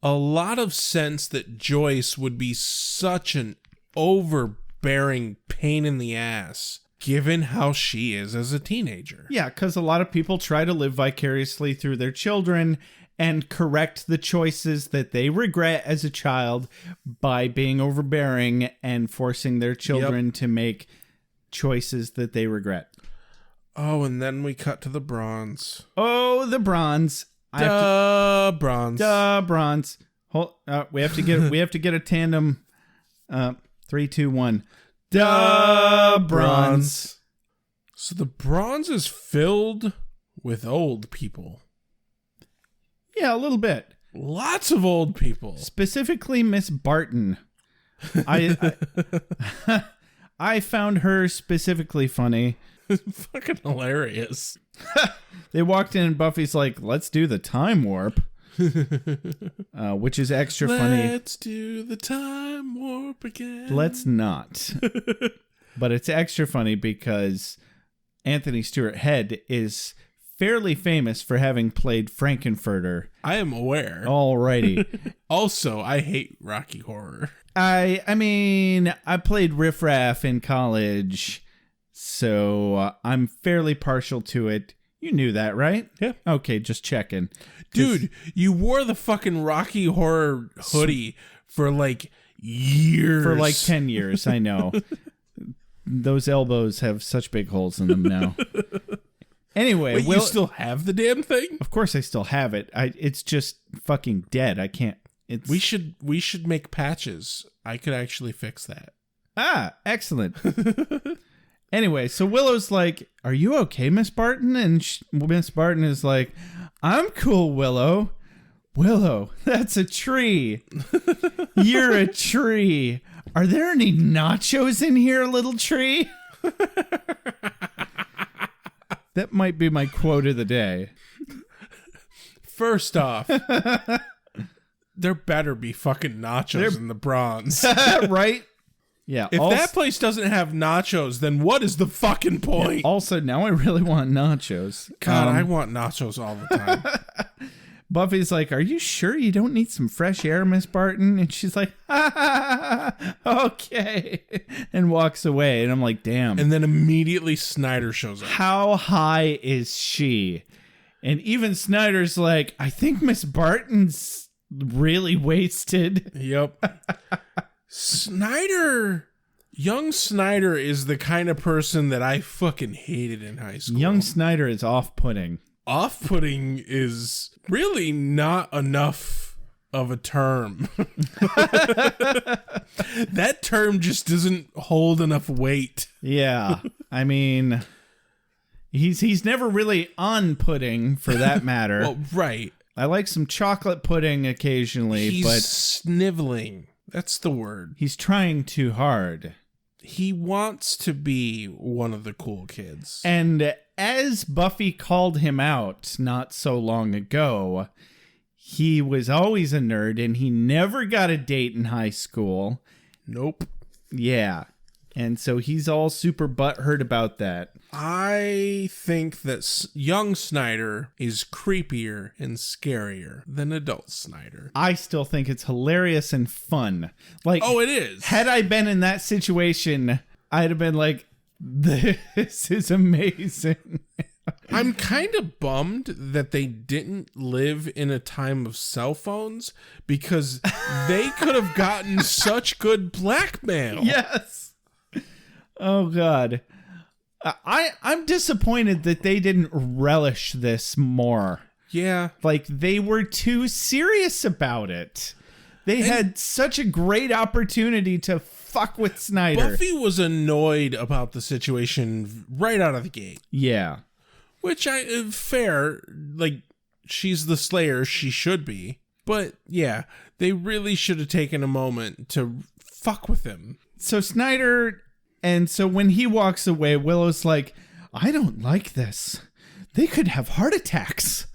a lot of sense that Joyce would be such an overbearing pain in the ass given how she is as a teenager.
Yeah, because a lot of people try to live vicariously through their children and correct the choices that they regret as a child by being overbearing and forcing their children to make choices that they regret.
Oh, and then we cut to the bronze.
Oh, the bronze.
Bronze.
Bronze. Hold, we have to get a tandem. 3, 2, 1. Bronze.
So the bronze is filled with old people.
Yeah, a little bit.
Lots of old people.
Specifically Miss Barton. I found her specifically funny.
Fucking hilarious.
They walked in and Buffy's like, let's do the time warp. Which is extra funny.
Let's do the time warp again.
Let's not. But it's extra funny because Anthony Stewart Head is fairly famous for having played Frankenfurter.
I am aware.
Alrighty.
Also, I hate Rocky Horror.
I mean, I played Riff Raff in college, so I'm fairly partial to it. You knew that, right?
Yeah.
Okay, just checking.
Dude, you wore the fucking Rocky Horror hoodie for like years.
For like 10 years, I know. Those elbows have such big holes in them now. Anyway,
wait, you still have the damn thing?
Of course I still have it. It's just fucking dead. I can't.
We should make patches. I could actually fix that.
Ah, excellent. Anyway, so Willow's like, "Are you okay, Miss Barton?" And Miss Barton is like, "I'm cool, Willow. Willow, that's a tree. You're a tree. Are there any nachos in here, little tree?" That might be my quote of the day.
First off, there better be fucking nachos in the bronze.
Right? Yeah.
If that place doesn't have nachos, then what is the fucking point?
Yeah, also, now I really want nachos.
God, I want nachos all the time.
Buffy's like, "Are you sure you don't need some fresh air, Miss Barton?" And she's like, "Okay," and walks away. And I'm like, damn.
And then immediately Snyder shows up.
How high is she? And even Snyder's like, "I think Miss Barton's really wasted."
Yep. Young Snyder is the kind of person that I fucking hated in high school.
Young Snyder is off-putting.
Off-putting is really not enough of a term. That term just doesn't hold enough weight.
Yeah. I mean, he's never really on-putting for that matter.
Well, right.
I like some chocolate pudding occasionally, but
sniveling. That's the word.
He's trying too hard.
He wants to be one of the cool kids.
And as Buffy called him out not so long ago, he was always a nerd and he never got a date in high school.
Nope.
Yeah. And so he's all super butthurt about that.
I think that young Snyder is creepier and scarier than adult Snyder.
I still think it's hilarious and fun. Like,
oh, it is.
Had I been in that situation, I'd have been like, this is amazing.
I'm kind of bummed that they didn't live in a time of cell phones because they could have gotten such good blackmail.
Yes. Oh, God. I'm disappointed that they didn't relish this more.
Yeah.
Like, they were too serious about it. They had such a great opportunity to fuck with Snyder.
Buffy was annoyed about the situation right out of the gate.
Yeah.
Which fair, like, she's the Slayer, she should be. But, yeah, they really should have taken a moment to fuck with him.
So Snyder, and so when he walks away, Willow's like, I don't like this. They could have heart attacks.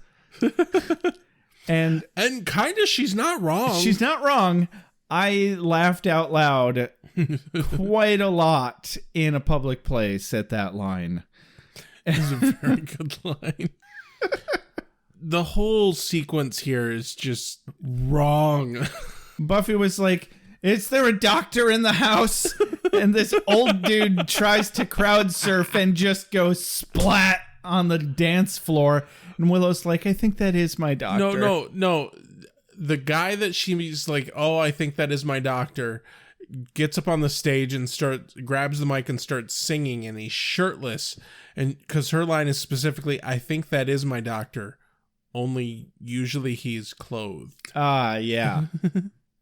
and
kind of, she's not wrong.
She's not wrong. I laughed out loud quite a lot in a public place at that line.
It's a very good line. The whole sequence here is just wrong.
Buffy was like, is there a doctor in the house? And this old dude tries to crowd surf and just goes splat on the dance floor. And Willow's like, I think that is my doctor.
No. The guy that she's like, oh, I think that is my doctor, gets up on the stage and grabs the mic and starts singing, and he's shirtless. And because her line is specifically, I think that is my doctor, only usually he's clothed.
Yeah.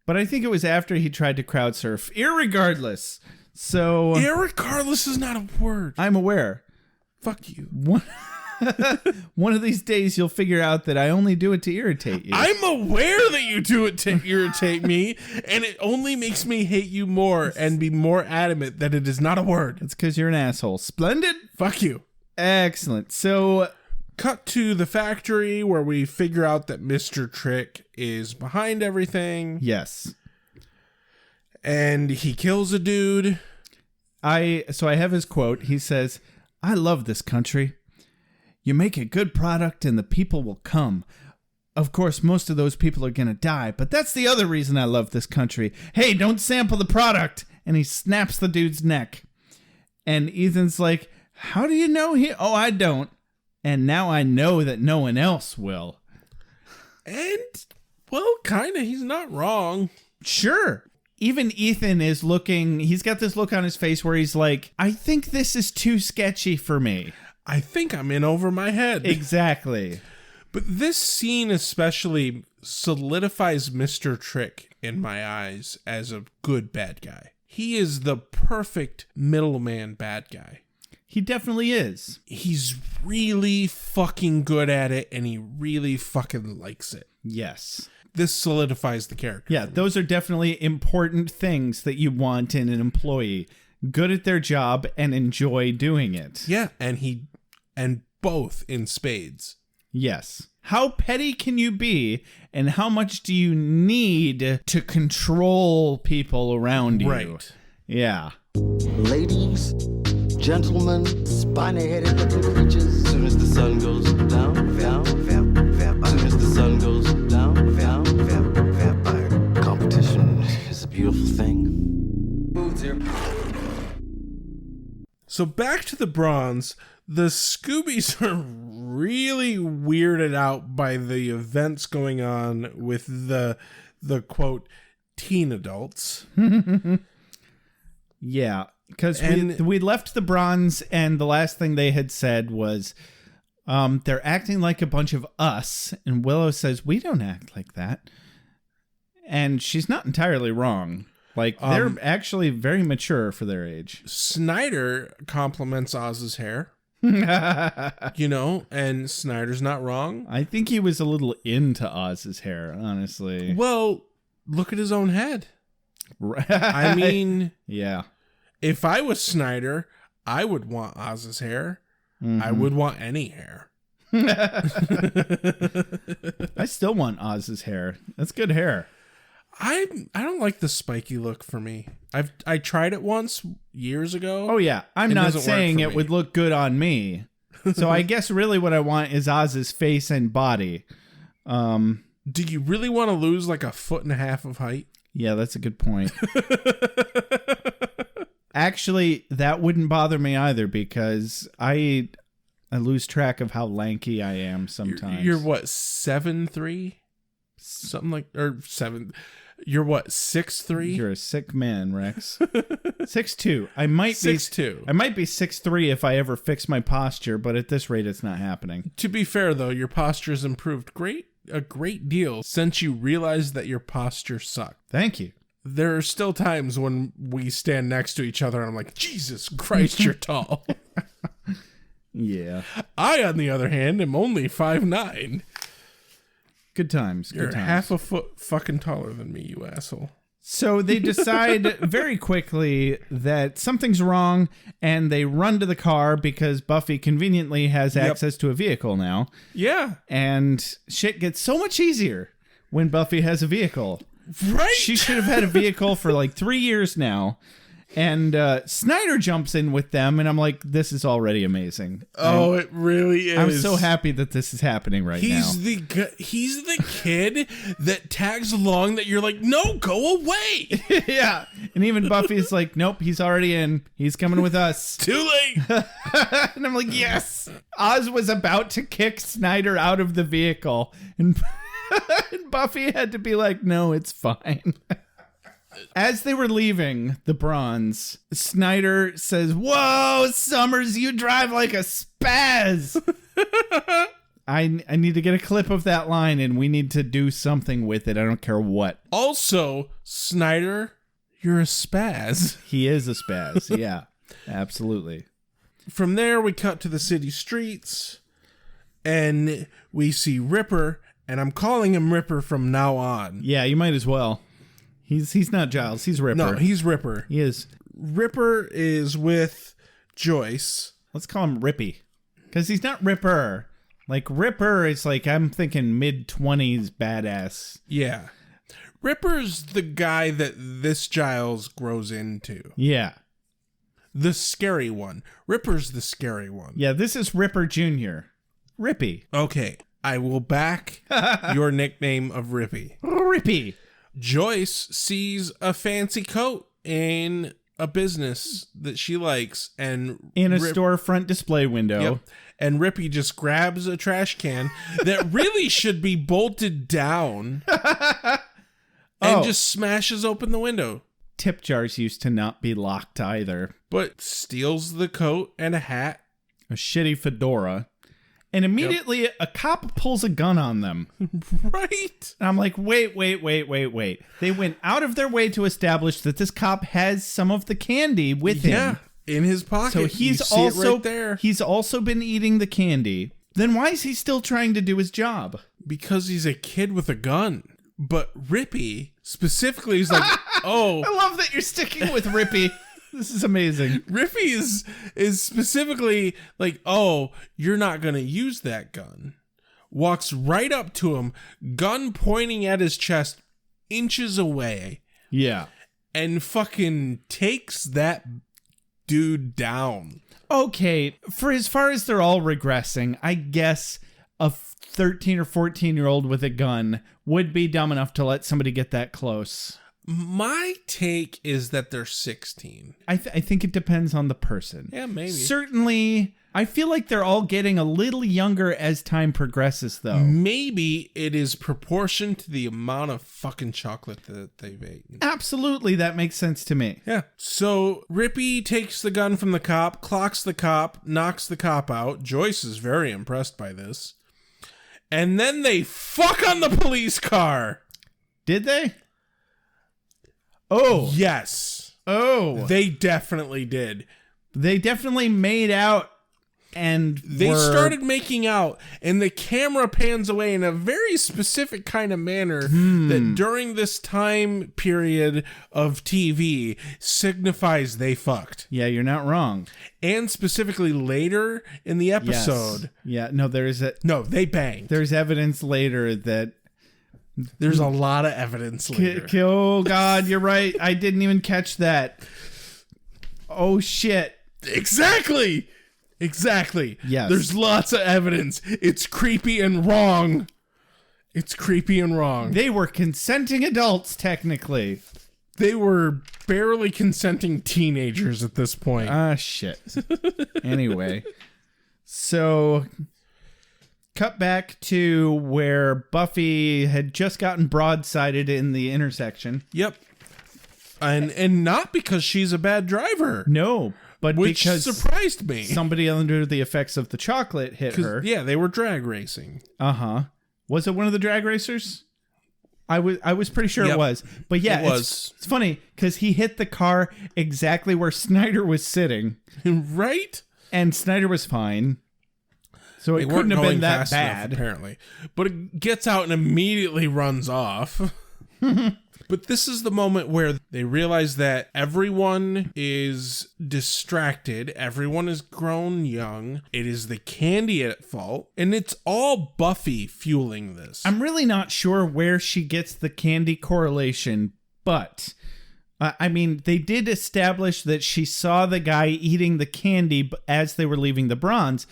But I think it was after he tried to crowd surf. Irregardless. So.
Irregardless is not a word.
I'm aware.
Fuck you.
One of these days you'll figure out that I only do it to irritate you.
I'm aware that you do it to irritate me, and it only makes me hate you more and be more adamant that it is not a word.
It's because you're an asshole. Splendid.
Fuck you.
Excellent. So,
cut to the factory where we figure out that Mr. Trick is behind everything.
Yes.
And he kills a dude.
So I have his quote. He says, I love this country. You make a good product and the people will come. Of course, most of those people are going to die, but that's the other reason I love this country. Hey, don't sample the product. And he snaps the dude's neck. And Ethan's like, how do you know he? Oh, I don't. And now I know that no one else will.
And, well, kind of, he's not wrong.
Sure. Even Ethan is looking, he's got this look on his face where he's like, I think this is too sketchy for me.
I think I'm in over my head.
Exactly.
But this scene especially solidifies Mr. Trick in my eyes as a good bad guy. He is the perfect middleman bad guy.
He definitely is.
He's really fucking good at it, and he really fucking likes it.
Yes.
This solidifies the character.
Yeah, those are definitely important things that you want in an employee. Good at their job and enjoy doing it.
Yeah, and both in spades.
Yes. How petty can you be, and how much do you need to control people around you?
Right.
Yeah.
Ladies, gentlemen, spiny-headed looking creatures. Soon as the sun goes down, down, soon as the sun goes down, down, vampire. Competition is a beautiful thing.
So back to the Bronze. The Scoobies are really weirded out by the events going on with the quote teen adults.
Yeah, because we left the Bronze, and the last thing they had said was they're acting like a bunch of us, and Willow says we don't act like that, and she's not entirely wrong. Like, they're actually very mature for their age.
Snyder compliments Oz's hair. You know, and Snyder's not wrong.
I think he was a little into Oz's hair, honestly.
Well, look at his own head.
Right.
I mean,
yeah.
If I was Snyder, I would want Oz's hair. Mm-hmm. I would want any hair.
I still want Oz's hair. That's good hair.
I don't like the spiky look for me. I tried it once years ago.
Oh yeah, I'm
It
not
doesn't work
saying
for
it
me.
would look good on me. So I guess really what I want is Oz's face and body.
Do you really want to lose like 1.5 feet of height?
Yeah, that's a good point. Actually, that wouldn't bother me either because I lose track of how lanky I am sometimes.
You're what, 7'3"? Something like, or 7. You're what, 6'3"?
You're a sick man, Rex. 6'2". I might be
6'2".
I might be 6'3" if I ever fix my posture, but at this rate, it's not happening.
To be fair, though, your posture's improved a great deal since you realized that your posture sucked.
Thank you.
There are still times when we stand next to each other and I'm like, Jesus Christ, you're tall.
Yeah.
I, on the other hand, am only 5'9".
Good times.
You're
Good times.
half a foot fucking taller than me, you asshole.
So they decide very quickly that something's wrong, and they run to the car because Buffy conveniently has access to a vehicle now.
Yeah.
And shit gets so much easier when Buffy has a vehicle.
Right?
She should have had a vehicle for like 3 years now. And Snyder jumps in with them, and I'm like, this is already amazing.
Oh, it really is.
I'm so happy that this is happening right now.
He's the kid that tags along that you're like, no, go away.
Yeah. And even Buffy's like, nope, he's already in. He's coming with us.
Too late.
And I'm like, yes. Oz was about to kick Snyder out of the vehicle. And Buffy had to be like, no, it's fine. As they were leaving the Bronze, Snyder says, whoa, Summers, you drive like a spaz. I need to get a clip of that line, and we need to do something with it. I don't care what.
Also, Snyder, you're a spaz.
He is a spaz. Yeah, absolutely.
From there, we cut to the city streets, and we see Ripper, and I'm calling him Ripper from now on.
Yeah, you might as well. He's not Giles. He's Ripper.
No, he's Ripper.
He is.
Ripper is with Joyce.
Let's call him Rippy. Because he's not Ripper. Like, Ripper is like, I'm thinking mid-20s badass.
Yeah. Ripper's the guy that this Giles grows into.
Yeah.
The scary one. Ripper's the scary one.
Yeah, this is Ripper Jr. Rippy.
Okay, I will back your nickname of Rippy.
Rippy.
Joyce sees a fancy coat in a business that she likes, and
in a storefront display window.
Yep. And Rippy just grabs a trash can that really should be bolted down and just smashes open the window.
Tip jars used to not be locked either.
But steals the coat and a hat.
A shitty fedora. And immediately a cop pulls a gun on them.
Right.
And I'm like, wait. They went out of their way to establish that this cop has some of the candy with him.
Yeah, in his pocket.
So
he's also right there.
He's also been eating the candy. Then why is he still trying to do his job?
Because he's a kid with a gun. But Rippy specifically is like, oh.
I love that you're sticking with Rippy. This is amazing.
Rippy is specifically like, oh, you're not going to use that gun. Walks right up to him, gun pointing at his chest, inches away.
Yeah.
And fucking takes that dude down.
Okay, for as far as they're all regressing, I guess a 13 or 14-year-old with a gun would be dumb enough to let somebody get that close.
My take is that they're 16.
I think it depends on the person.
Yeah, maybe.
Certainly, I feel like they're all getting a little younger as time progresses, though.
Maybe it is proportioned to the amount of fucking chocolate that they've eaten.
Absolutely, that makes sense to me.
Yeah. So Rippy takes the gun from the cop, clocks the cop, knocks the cop out. Joyce is very impressed by this. And then they fuck on the police car.
Did they? Oh.
Yes.
Oh.
They definitely did.
They definitely made out and
they started making out, and the camera pans away in a very specific kind of manner that during this time period of TV signifies they fucked.
Yeah, you're not wrong.
And specifically later in the episode.
Yes. Yeah, no,
No, they banged.
There's evidence later that
There's a lot of evidence later.
Oh, God, you're right. I didn't even catch that. Oh, shit.
Exactly.
Yes.
There's lots of evidence. It's creepy and wrong.
They were consenting adults, technically.
They were barely consenting teenagers at this point.
Shit. Anyway, so cut back to where Buffy had just gotten broadsided in the intersection.
Yep. And not because she's a bad driver.
No, but
which
because
surprised me.
Somebody under the effects of the chocolate hit her.
Yeah, they were drag racing.
Uh-huh. Was it one of the drag racers? I was pretty sure it was. But yeah,
it was.
It's funny because he hit the car exactly where Snyder was sitting.
Right?
And Snyder was fine. So it couldn't have been that bad.
Enough, apparently. But it gets out and immediately runs off. But this is the moment where they realize that everyone is distracted. Everyone is grown young. It is the candy at fault. And it's all Buffy fueling this.
I'm really not sure where she gets the candy correlation, but I mean, they did establish that she saw the guy eating the candy as they were leaving the bronze.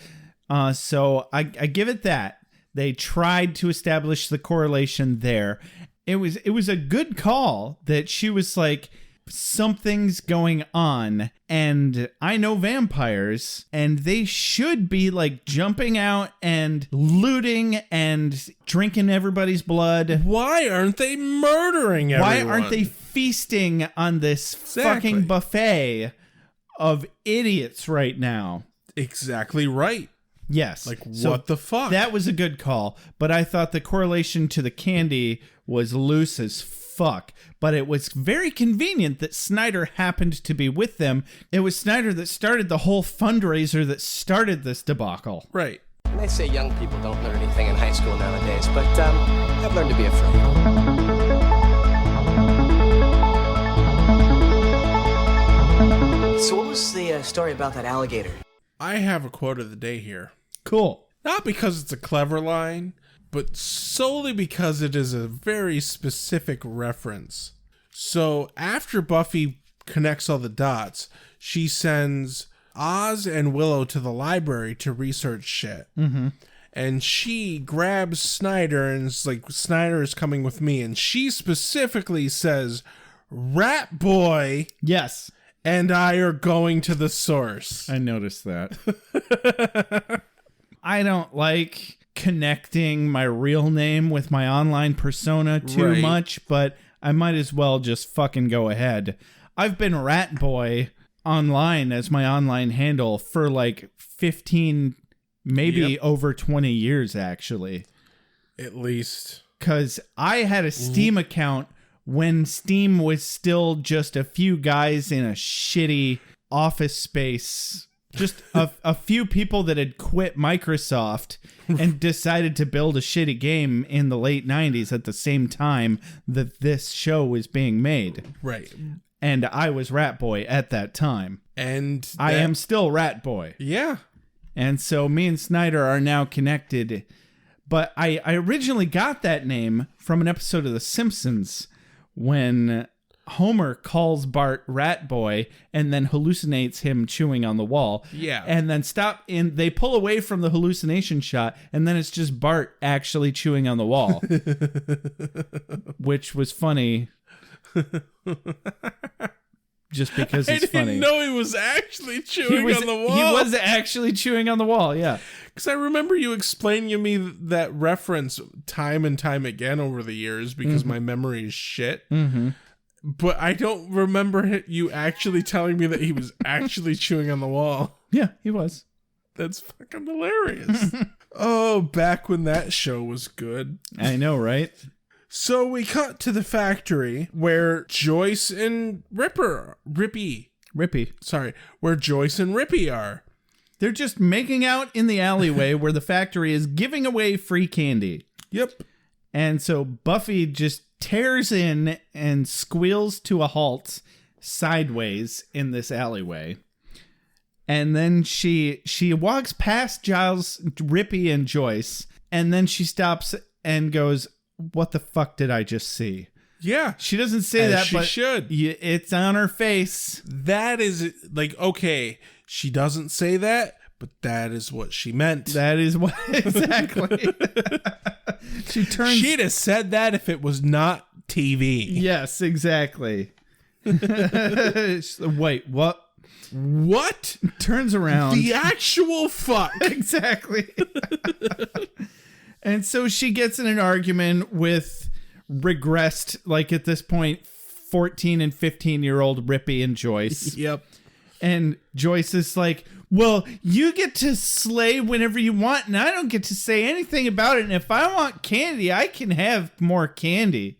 So I give it that. They tried to establish the correlation there. It was a good call that she was like, something's going on, and I know vampires, and they should be like jumping out and looting and drinking everybody's blood.
Why aren't they murdering everyone?
Why aren't they feasting on this fucking buffet of idiots right now?
Exactly right.
Yes.
Like, what the fuck?
That was a good call, but I thought the correlation to the candy was loose as fuck. But it was very convenient that Snyder happened to be with them. It was Snyder that started the whole fundraiser that started this debacle.
Right.
They say young people don't learn anything in high school nowadays, but I've learned to be afraid. So what was the story about that alligator?
I have a quote of the day here.
Cool.
Not because it's a clever line, but solely because it is a very specific reference. So after Buffy connects all the dots, she sends Oz and Willow to the library to research shit.
Mm-hmm.
And she grabs Snyder and is like, Snyder is coming with me. And she specifically says, Rat Boy.
Yes.
And I are going to the source.
I noticed that. I don't like connecting my real name with my online persona too much, but I might as well just fucking go ahead. I've been Rat Boy online as my online handle for like 15, maybe over 20 years, actually.
At least.
Because I had a Steam account when Steam was still just a few guys in a shitty office space. Just a few people that had quit Microsoft and decided to build a shitty game in the late 90s at the same time that this show was being made.
Right.
And I was Rat Boy at that time.
And
I am still Rat Boy.
Yeah.
And so me and Snyder are now connected. But I originally got that name from an episode of The Simpsons when Homer calls Bart Rat Boy and then hallucinates him chewing on the wall.
Yeah.
And then they pull away from the hallucination shot, and then it's just Bart actually chewing on the wall. Which was funny. Just because it's funny.
I didn't know he was actually chewing on the wall.
He was actually chewing on the wall, yeah.
Because I remember you explaining to me that reference time and time again over the years because my memory is shit.
Mm-hmm.
But I don't remember you actually telling me that he was actually chewing on the wall.
Yeah, he was.
That's fucking hilarious. Oh, back when that show was good.
I know, right?
So we cut to the factory where Joyce and Rippy. Sorry, where Joyce and Rippy are.
They're just making out in the alleyway where the factory is giving away free candy.
Yep.
And so Buffy just tears in and squeals to a halt sideways in this alleyway. And then she walks past Giles, Rippy, and Joyce, and then she stops and goes, what the fuck did I just see?
Yeah.
She doesn't say
As
that,
she
but
should.
It's on her face.
That is like, okay, she doesn't say that, but that is what she meant.
That is what exactly.
She'd have said that if it was not TV.
Yes, exactly. Wait, what?
What?
Turns around.
The actual fuck.
Exactly. And so she gets in an argument with regressed, like at this point, 14 and 15-year-old Rippy and Joyce.
Yep.
And Joyce is like, well, you get to slay whenever you want, and I don't get to say anything about it. And if I want candy, I can have more candy.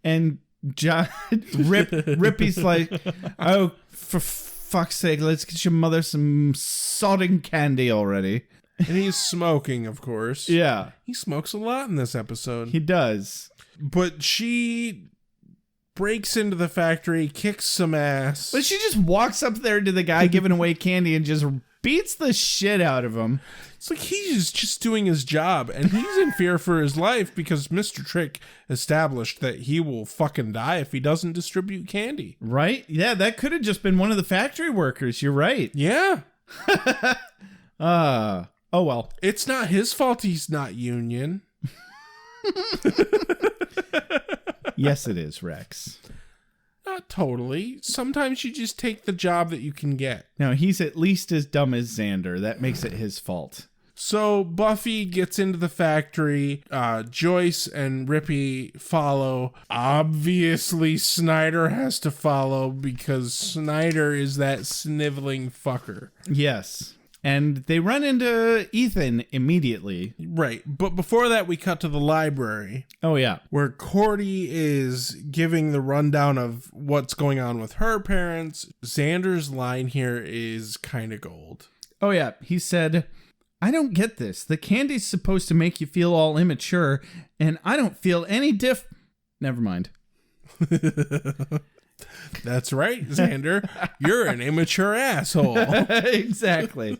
And Rippy's like, oh, for fuck's sake, let's get your mother some sodding candy already.
And he's smoking, of course.
Yeah.
He smokes a lot in this episode.
He does.
But she breaks into the factory, kicks some ass.
But she just walks up there to the guy giving away candy and just beats the shit out of him.
It's like he's just doing his job, and he's in fear for his life because Mr. Trick established that he will fucking die if he doesn't distribute candy.
Right? Yeah, that could have just been one of the factory workers. You're right.
Yeah.
Oh, well.
It's not his fault he's not union.
Yes, it is, Rex.
Not totally. Sometimes you just take the job that you can get.
No, he's at least as dumb as Xander. That makes it his fault.
So Buffy gets into the factory. Joyce and Rippy follow. Obviously, Snyder has to follow because Snyder is that sniveling fucker.
Yes. And they run into Ethan immediately.
Right. But before that, we cut to the library.
Oh, yeah.
Where Cordy is giving the rundown of what's going on with her parents. Xander's line here is kind of gold.
Oh, yeah. He said, I don't get this. The candy's supposed to make you feel all immature, and I don't feel any Never mind.
That's right, Xander. You're an immature asshole.
Exactly.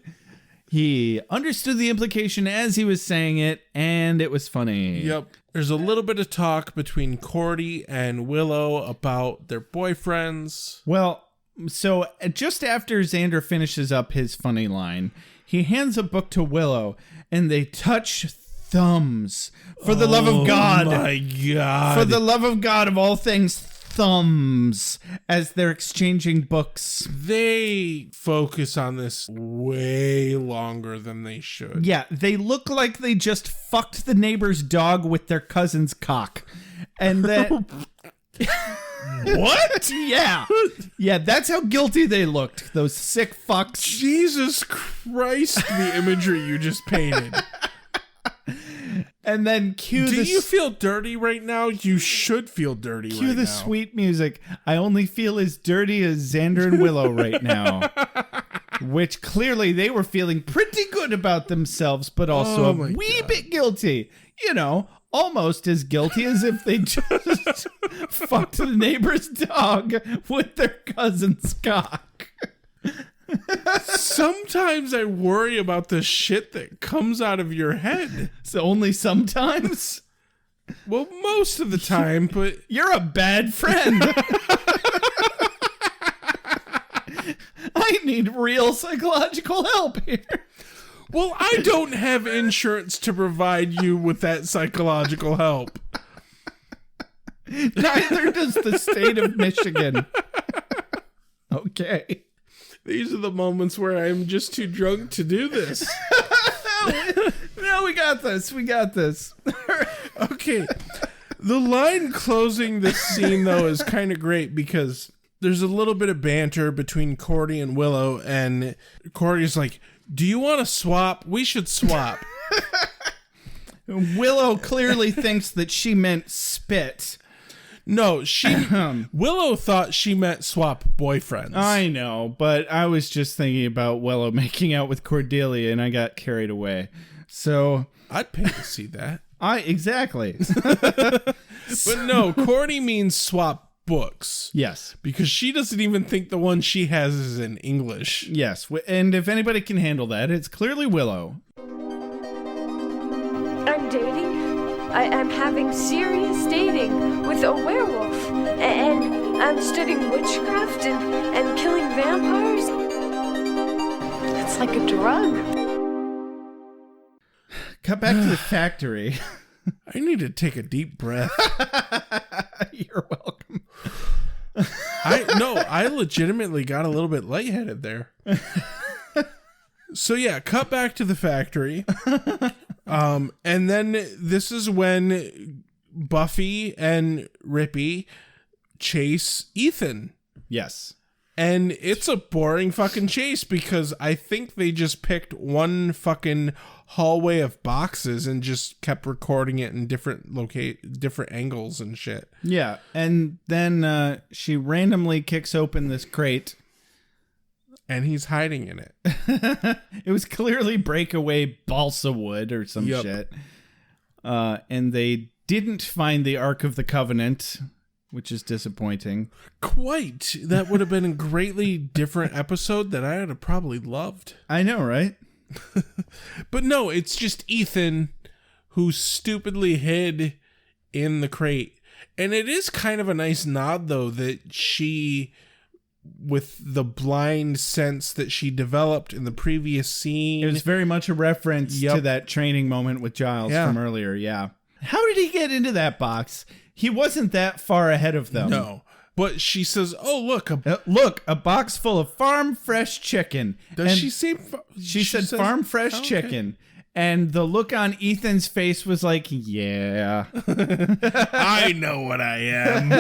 He understood the implication as he was saying it, and it was funny.
Yep. There's a little bit of talk between Cordy and Willow about their boyfriends.
Well, so just after Xander finishes up his funny line, he hands a book to Willow, and they touch thumbs. For the love of God.
Oh my God.
For the love of God of all things, thumbs, as they're exchanging books.
They focus on this way longer than they should.
Yeah, they look like they just fucked the neighbor's dog with their cousin's cock. And then...
What?
Yeah. Yeah, that's how guilty they looked, those sick fucks.
Jesus Christ, the imagery you just painted.
And then cue
Do you feel dirty right now? You should feel dirty right now.
Cue the sweet music. I only feel as dirty as Xander and Willow right now. Which clearly they were feeling pretty good about themselves, but also a wee bit guilty. You know, almost as guilty as if they just fucked the neighbor's dog with their cousin's cock.
Sometimes I worry about the shit that comes out of your head.
So only sometimes?
Well, most of the time, but...
You're a bad friend. I need real psychological help here.
Well, I don't have insurance to provide you with that psychological help.
Neither does the state of Michigan. Okay.
These are the moments where I'm just too drunk to do this.
No, we got this. We got this.
Okay. The line closing this scene, though, is kind of great because there's a little bit of banter between Cordy and Willow, and Cordy's like, do you want to swap? We should swap.
Willow clearly thinks that she meant spit.
No, Willow thought she meant swap boyfriends.
I know, but I was just thinking about Willow making out with Cordelia, and I got carried away. So
I'd pay to see that.
Exactly.
But no, Cordy means swap books.
Yes.
Because she doesn't even think the one she has is in English.
Yes, and if anybody can handle that, it's clearly Willow.
I'm dating I'm having serious dating with a werewolf, and I'm studying witchcraft and killing vampires. It's like a drug.
Cut back to the factory.
I need to take a deep breath.
You're welcome.
I legitimately got a little bit lightheaded there. So yeah, cut back to the factory. And then this is when Buffy and Rippy chase Ethan.
Yes.
And it's a boring fucking chase because I think they just picked one fucking hallway of boxes and just kept recording it in different angles and shit.
Yeah, and then she randomly kicks open this crate.
And he's hiding in it.
It was clearly breakaway balsa wood or some shit. And they didn't find the Ark of the Covenant, which is disappointing.
Quite. That would have been a greatly different episode that I would have probably loved.
I know, right?
But no, it's just Ethan who stupidly hid in the crate. And it is kind of a nice nod, though, that she, with the blind sense that she developed in the previous scene.
It was very much a reference to that training moment with Giles from earlier, yeah. How did he get into that box? He wasn't that far ahead of them.
No. But she says, "Oh, look,
a box full of farm fresh chicken."
She say?
She said farm fresh chicken. And the look on Ethan's face was like, yeah.
I know what I am.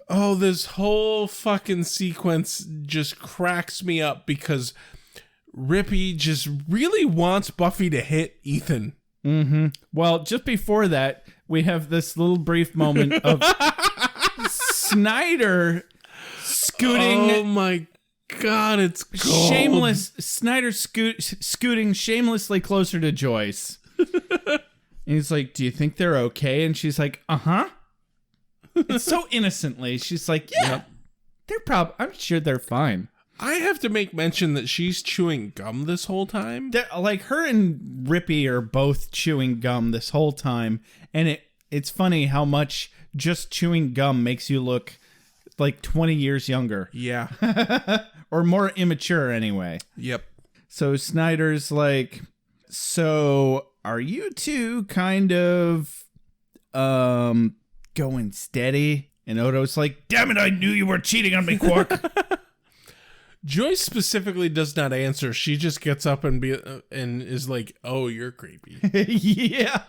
Oh, this whole fucking sequence just cracks me up because Rippy just really wants Buffy to hit Ethan.
Mm-hmm. Well, just before that, we have this little brief moment of Snyder scooting.
Oh my God, it's gold.
Shameless. Snyder scooting shamelessly closer to Joyce. And he's like, "Do you think they're okay?" And she's like, "Uh-huh." It's so innocently. She's like, "Yeah, they're I'm sure they're fine."
I have to make mention that she's chewing gum this whole time.
Like her and Rippy are both chewing gum this whole time, and it's funny how much just chewing gum makes you look like 20 years younger.
Yeah.
Or more immature anyway.
Yep.
So Snyder's like, "So are you two kind of going steady?" And Odo's like, "Damn it, I knew you were cheating on me, Quark."
Joyce specifically does not answer. She just gets up and is like, "Oh, you're creepy."
Yeah.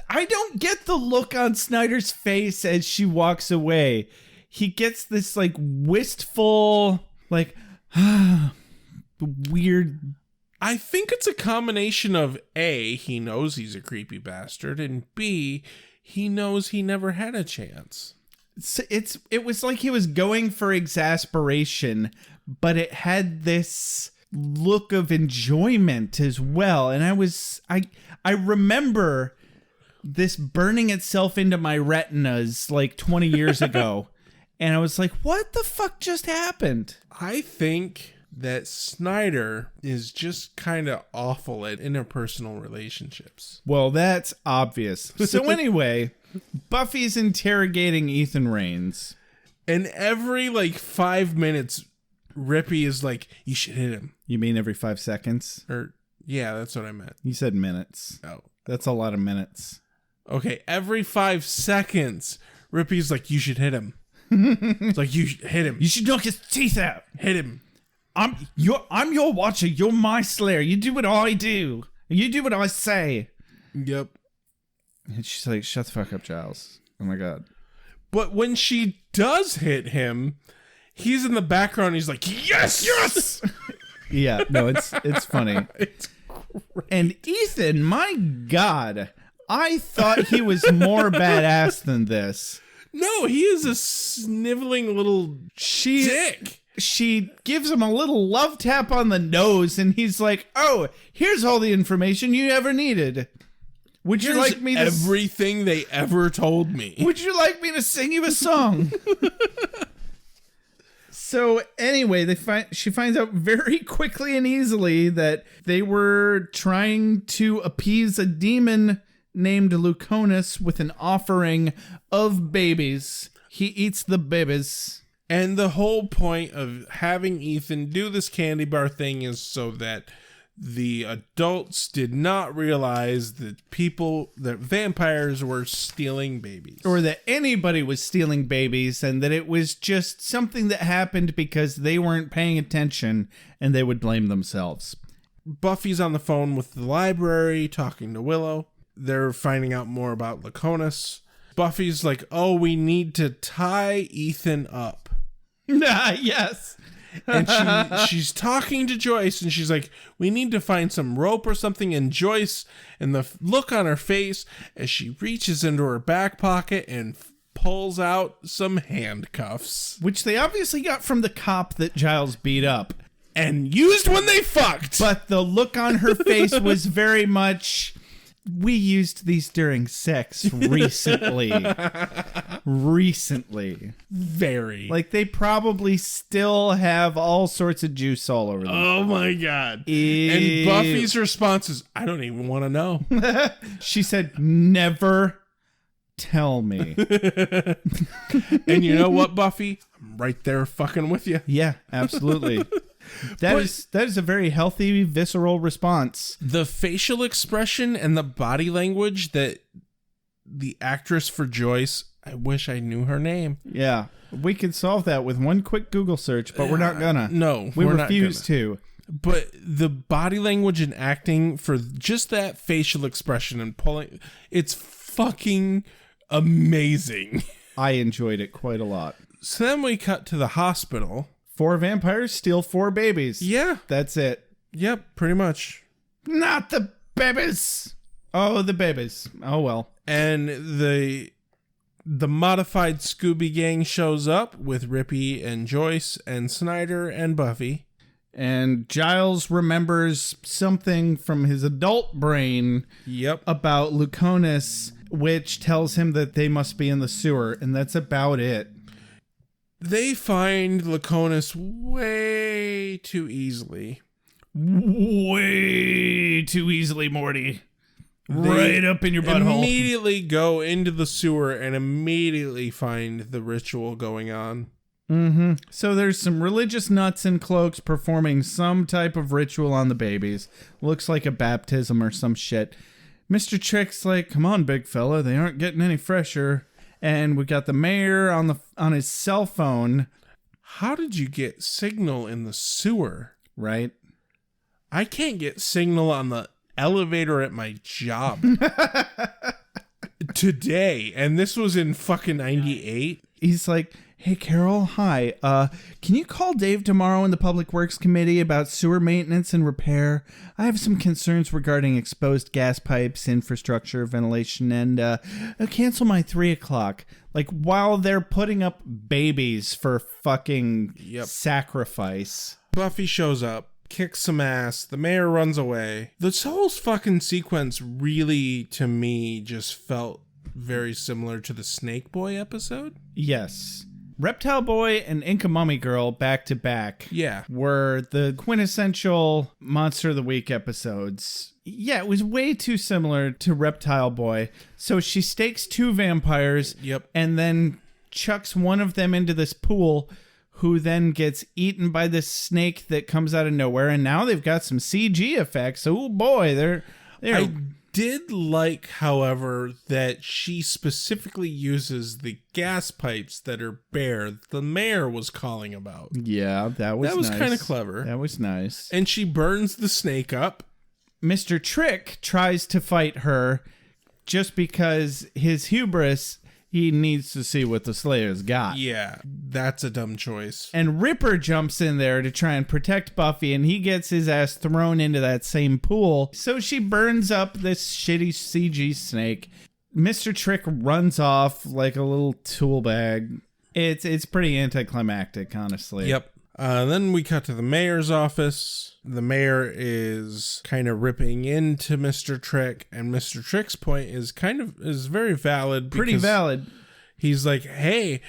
I don't get the look on Snyder's face as she walks away. He gets this like wistful, like weird.
I think it's a combination of A, he knows he's a creepy bastard, and B, he knows he never had a chance.
It was like he was going for exasperation, but it had this look of enjoyment as well. And I remember this burning itself into my retinas like 20 years ago. And I was like, what the fuck just happened?
I think that Snyder is just kind of awful at interpersonal relationships.
Well, that's obvious. So anyway, Buffy's interrogating Ethan Raines.
And every 5 minutes, Rippy is like, "You should hit him."
You mean every 5 seconds?
Or yeah, that's what I meant.
You said minutes.
Oh.
That's a lot of minutes.
Okay, every 5 seconds, Rippy's like, "You should hit him." It's like, "You should hit him.
You should knock his teeth out.
Hit him.
I'm your watcher. You're my slayer. You do what I do. You do what I say."
Yep.
And she's like, "Shut the fuck up, Giles." Oh my God.
But when she does hit him, he's in the background. He's like, "Yes, yes."
Yeah, no, it's funny.
It's great.
And Ethan, my God, I thought he was more badass than this.
No, he is a sniveling little dick.
She gives him a little love tap on the nose, and he's like, "Oh, here's all the information you ever needed. Would you like me to
everything they ever told me?
Would you like me to sing you a song?" So anyway, she finds out very quickly and easily that they were trying to appease a demon named Luconus with an offering of babies. He eats the babies.
And the whole point of having Ethan do this candy bar thing is so that the adults did not realize that vampires were stealing babies.
Or that anybody was stealing babies, and that it was just something that happened because they weren't paying attention and they would blame themselves.
Buffy's on the phone with the library talking to Willow. They're finding out more about Luconus. Buffy's like, oh, we need to tie Ethan up.
Yes.
And she's talking to Joyce, and she's like, we need to find some rope or something. And Joyce, and the look on her face as she reaches into her back pocket and pulls out some handcuffs.
Which they obviously got from the cop that Giles beat up.
And used when they fucked.
But the look on her face was very much... We used these during sex recently.
Very.
Like, they probably still have all sorts of juice all over them.
Oh my God.
Ew.
And Buffy's response is, I don't even want to know.
She said, never tell me.
And you know what, Buffy? I'm right there fucking with you.
Yeah, absolutely. That is a very healthy, visceral response.
The facial expression and the body language that the actress for Joyce, I wish I knew her name.
Yeah, we could solve that with one quick Google search, but we're not gonna.
No,
we
we're
refuse
not gonna.
to.
But the body language and acting for just that facial expression and pulling, it's fucking amazing.
I enjoyed it quite a lot.
So then we cut to the hospital.
4 vampires steal 4 babies.
Yeah.
That's it.
Yep, pretty much.
Not the babies. Oh, the babies. Oh, well.
And the modified Scooby Gang shows up with Rippy and Joyce and Snyder and Buffy.
And Giles remembers something from his adult brain about Luconus, which tells him that they must be in the sewer, and that's about it.
They find Luconus way too easily.
Way too easily, Morty. Right up in your butthole.
Immediately go into the sewer and immediately find the ritual going on.
Mm-hmm. So there's some religious nuts in cloaks performing some type of ritual on the babies. Looks like a baptism or some shit. Mr. Trick's like, come on, big fella, they aren't getting any fresher. And we got the mayor on his cell phone.
How did you get signal in the sewer?
Right.
I can't get signal on the elevator at my job today. And this was in fucking 98.
He's like, hey, Carol, hi. Can you call Dave tomorrow in the Public Works Committee about sewer maintenance and repair? I have some concerns regarding exposed gas pipes, infrastructure, ventilation, and cancel my 3 o'clock. Like, while they're putting up babies for fucking sacrifice.
Buffy shows up, kicks some ass, the mayor runs away. This whole fucking sequence really, to me, just felt very similar to the Snake Boy episode.
Yes. Reptile Boy and Inca Mummy Girl back to back were the quintessential Monster of the Week episodes. Yeah, it was way too similar to Reptile Boy. So she stakes 2 vampires and then chucks one of them into this pool, who then gets eaten by this snake that comes out of nowhere. And now they've got some CG effects. Oh boy, they're
I did like, however, that she specifically uses the gas pipes that are bare the mayor was calling about.
Yeah, that was nice.
Kind of clever.
That was nice.
And she burns the snake up.
Mr. Trick tries to fight her just because his hubris, he needs to see what the Slayer's got.
Yeah, that's a dumb choice.
And Ripper jumps in there to try and protect Buffy, and he gets his ass thrown into that same pool. So she burns up this shitty CG snake. Mr. Trick runs off like a little tool bag. It's pretty anticlimactic, honestly.
Yep. Then we cut to the mayor's office. The mayor is kind of ripping into Mr. Trick, and Mr. Trick's point is very valid.
Pretty valid.
He's like, hey,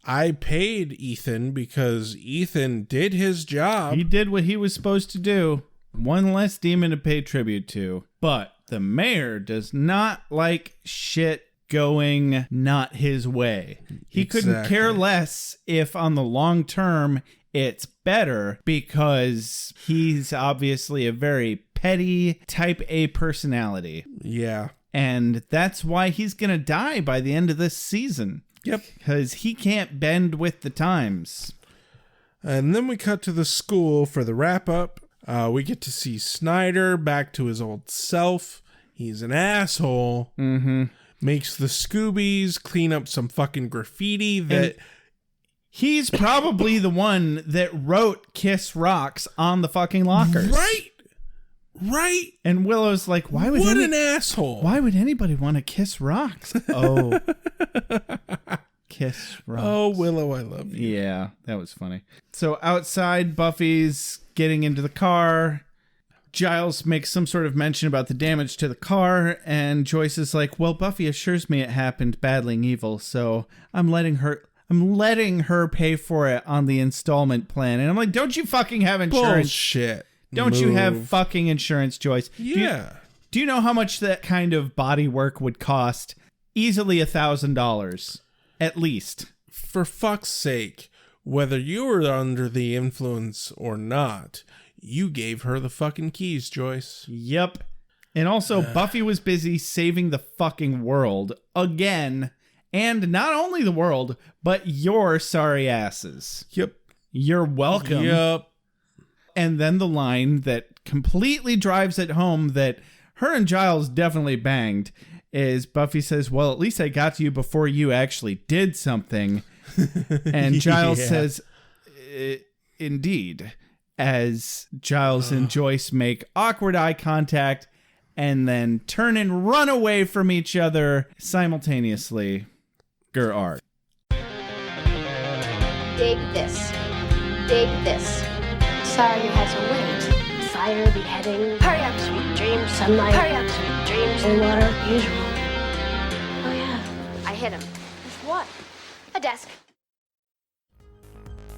I paid Ethan because Ethan did his job.
He did what he was supposed to do. One less demon to pay tribute to. But the mayor does not like shit going not his way. He couldn't care less if on the long term it's better, because he's obviously a very petty type A personality.
Yeah.
And that's why he's going to die by the end of this season.
Yep.
Because he can't bend with the times.
And then we cut to the school for the wrap up. We get to see Snyder back to his old self. He's an asshole.
Mm-hmm.
Makes the Scoobies clean up some fucking graffiti that...
And he's probably the one that wrote Kiss Rocks on the fucking lockers.
Right.
And Willow's like, why would
an asshole.
Why would anybody want to Kiss Rocks? Oh. Kiss Rocks.
Oh, Willow, I love you.
Yeah, that was funny. So outside, Buffy's getting into the car. Giles makes some sort of mention about the damage to the car, and Joyce is like, well, Buffy assures me it happened battling evil, so I'm letting her pay for it on the installment plan. And I'm like, don't you fucking have insurance?
Bullshit.
Don't you have fucking insurance, Joyce?
Yeah.
Do you know how much that kind of body work would cost? Easily $1,000. At least.
For fuck's sake, whether you were under the influence or not, you gave her the fucking keys, Joyce.
Yep. And also, Buffy was busy saving the fucking world again. And not only the world, but your sorry asses.
Yep.
You're welcome.
Yep.
And then the line that completely drives it home that her and Giles definitely banged is Buffy says, well, at least I got to you before you actually did something. And Giles says, indeed, as Giles and Joyce make awkward eye contact and then turn and run away from each other simultaneously. Gerard.
Dig this. Dig this. Sorry you had to wait. Fire, beheading. Hurry up, sweet dreams. Sunlight. Hurry up, sweet dreams. And water, usual. Oh yeah, I hit him. With what? A desk.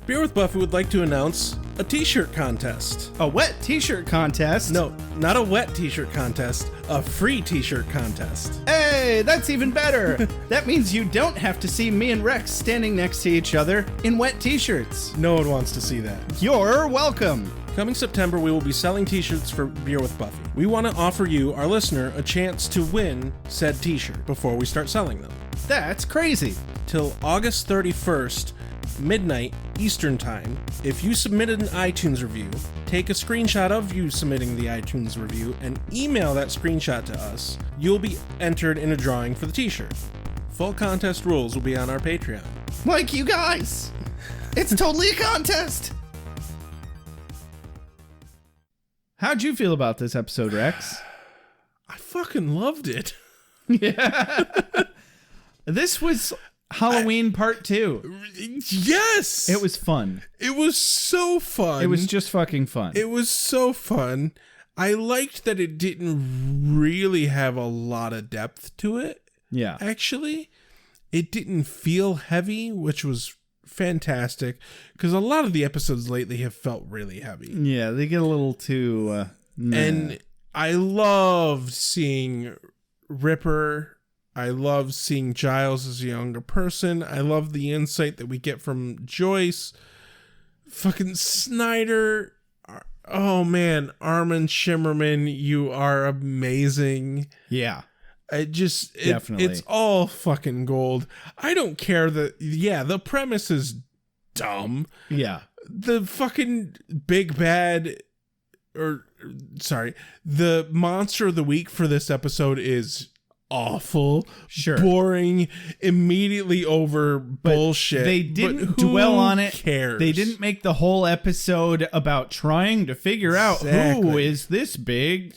Beer with Buffy would like to announce a t-shirt contest.
A wet t-shirt contest?
No, not a wet t-shirt contest. A free t-shirt contest.
Hey, that's even better. That means you don't have to see me and Rex standing next to each other in wet t-shirts.
No one wants to see that.
You're welcome.
Coming September, we will be selling t-shirts for Beer with Buffy. We want to offer you, our listener, a chance to win said t-shirt before we start selling them.
That's crazy.
Till August 31st, midnight Eastern Time, if you submitted an iTunes review, take a screenshot of you submitting the iTunes review and email that screenshot to us, you'll be entered in a drawing for the t-shirt. Full contest rules will be on our Patreon.
Like you guys. It's totally a contest. How'd you feel about this episode, Rex?
I fucking loved it.
Yeah. This was Halloween Part 2.
Yes!
It was fun.
It was so fun.
It was just fucking fun.
It was so fun. I liked that it didn't really have a lot of depth to it.
Yeah.
Actually, it didn't feel heavy, which was fantastic, because a lot of the episodes lately have felt really heavy.
Yeah, they get a little too...
And I loved seeing Ripper. I love seeing Giles as a younger person. I love the insight that we get from Joyce. Fucking Snyder. Oh man, Armin Shimmerman, you are amazing.
Yeah.
Definitely. It's all fucking gold. I don't care that, the premise is dumb.
Yeah.
The fucking big bad, the monster of the week for this episode is awful,
sure,
boring, immediately over bullshit.
They didn't dwell on it.
Cares?
They didn't make the whole episode about trying to figure out who is this big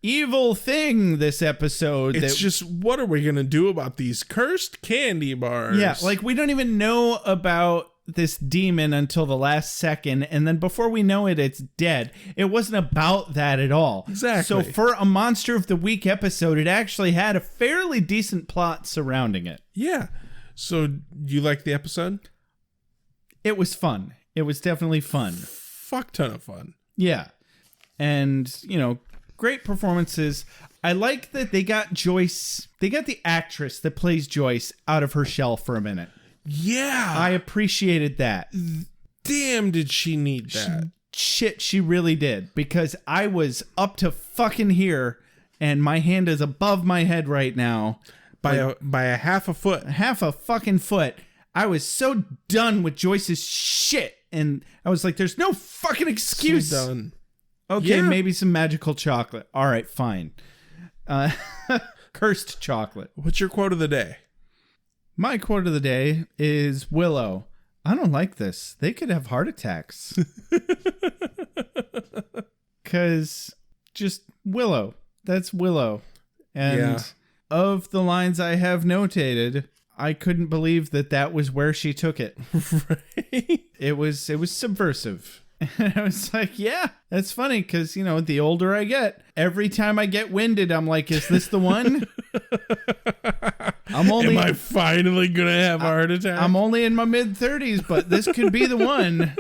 evil thing this episode.
It's just, what are we gonna do about these cursed candy bars?
Yeah, like we don't even know about this demon until the last second, and then before we know it, it's dead. It wasn't about that at all.
Exactly.
So for a Monster of the Week episode, it actually had a fairly decent plot surrounding it.
Yeah. So you like the episode?
It was fun. It was definitely fun.
Fuck ton of fun.
Yeah. And, great performances. I like that they got Joyce, they got the actress that plays Joyce out of her shell for a minute.
Yeah.
I appreciated that.
Damn, did she need that?
She really did. Because I was up to fucking here, and my hand is above my head right now.
By a half a foot.
Half a fucking foot. I was so done with Joyce's shit. And I was like, there's no fucking excuse.
So done.
Okay,
Yeah.
maybe some magical chocolate. All right, fine. Cursed chocolate.
What's your quote of the day?
My quote of the day is Willow. I don't like this. They could have heart attacks. Because just Willow. That's Willow. And of the lines I have notated, I couldn't believe that was where she took it.
Right?
It was subversive. And I was like, yeah, that's funny because, the older I get, every time I get winded, I'm like, is this the one? Am
I finally going to have a heart attack?
I'm only in my mid-30s, but this could be the one.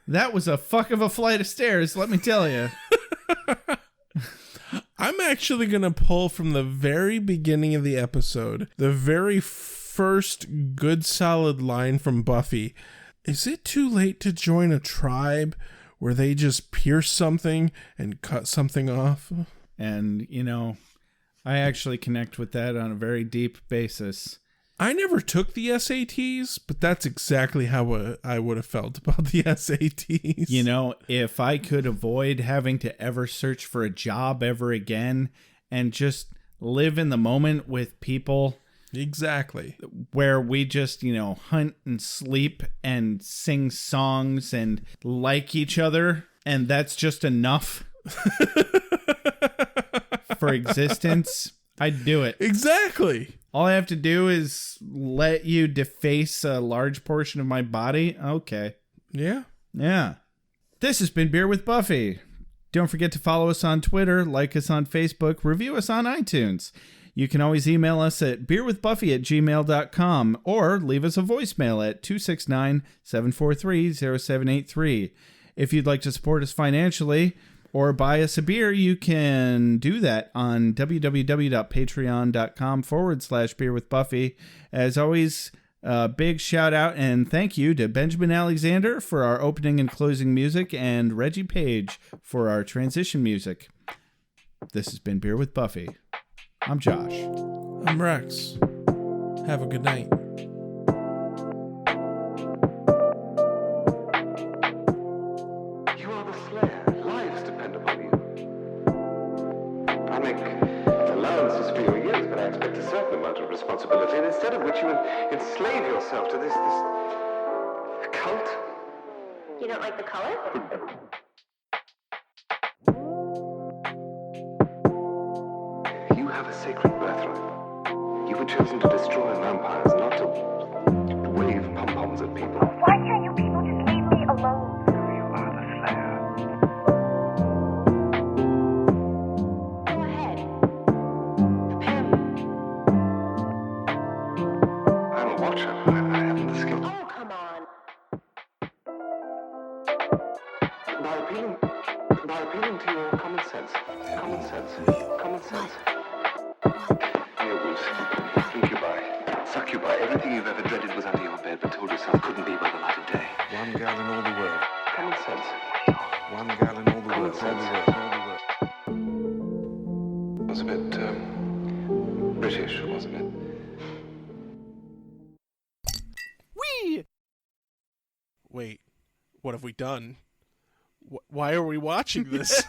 That was a fuck of a flight of stairs, let me tell you.
I'm actually going to pull from the very beginning of the episode, the very first good solid line from Buffy. Is it too late to join a tribe where they just pierce something and cut something off?
And, I actually connect with that on a very deep basis.
I never took the SATs, but that's exactly how I would have felt about the SATs.
If I could avoid having to ever search for a job ever again and just live in the moment with people.
Exactly.
Where we just, hunt and sleep and sing songs and like each other. And that's just enough for existence. I'd do it.
Exactly.
All I have to do is let you deface a large portion of my body. Okay.
Yeah.
Yeah. This has been Beer with Buffy. Don't forget to follow us on Twitter, like us on Facebook, review us on iTunes. You can always email us at beerwithbuffy@gmail.com or leave us a voicemail at 269-743-0783. If you'd like to support us financially or buy us a beer, you can do that on www.patreon.com/beerwithbuffy. As always, big shout out and thank you to Benjamin Alexander for our opening and closing music and Reggie Page for our transition music. This has been Beer with Buffy. I'm Josh.
I'm Rex. Have a good night.
You are the Slayer. Lives depend upon you. I make allowances for your years, but I expect a certain amount of responsibility, and instead of which you enslave yourself to this cult.
You don't like the color?
You have a sacred birthright. You were chosen to destroy vampires, not to wave pom-poms at people.
Why can't you people just leave me alone?
You are the Slayer.
Go ahead. Prepare me.
I'm a watcher. I haven't the skill.
Oh, come on.
By appealing to your common sense. Werewolves, incubi, succubi, everything you've ever dreaded was under your bed, but told yourself couldn't be by the light of day.
One girl in all the world.
Common sense.
One girl in all the world.
It was a bit, British, wasn't it?
Wait, what have we done? Why are we watching this?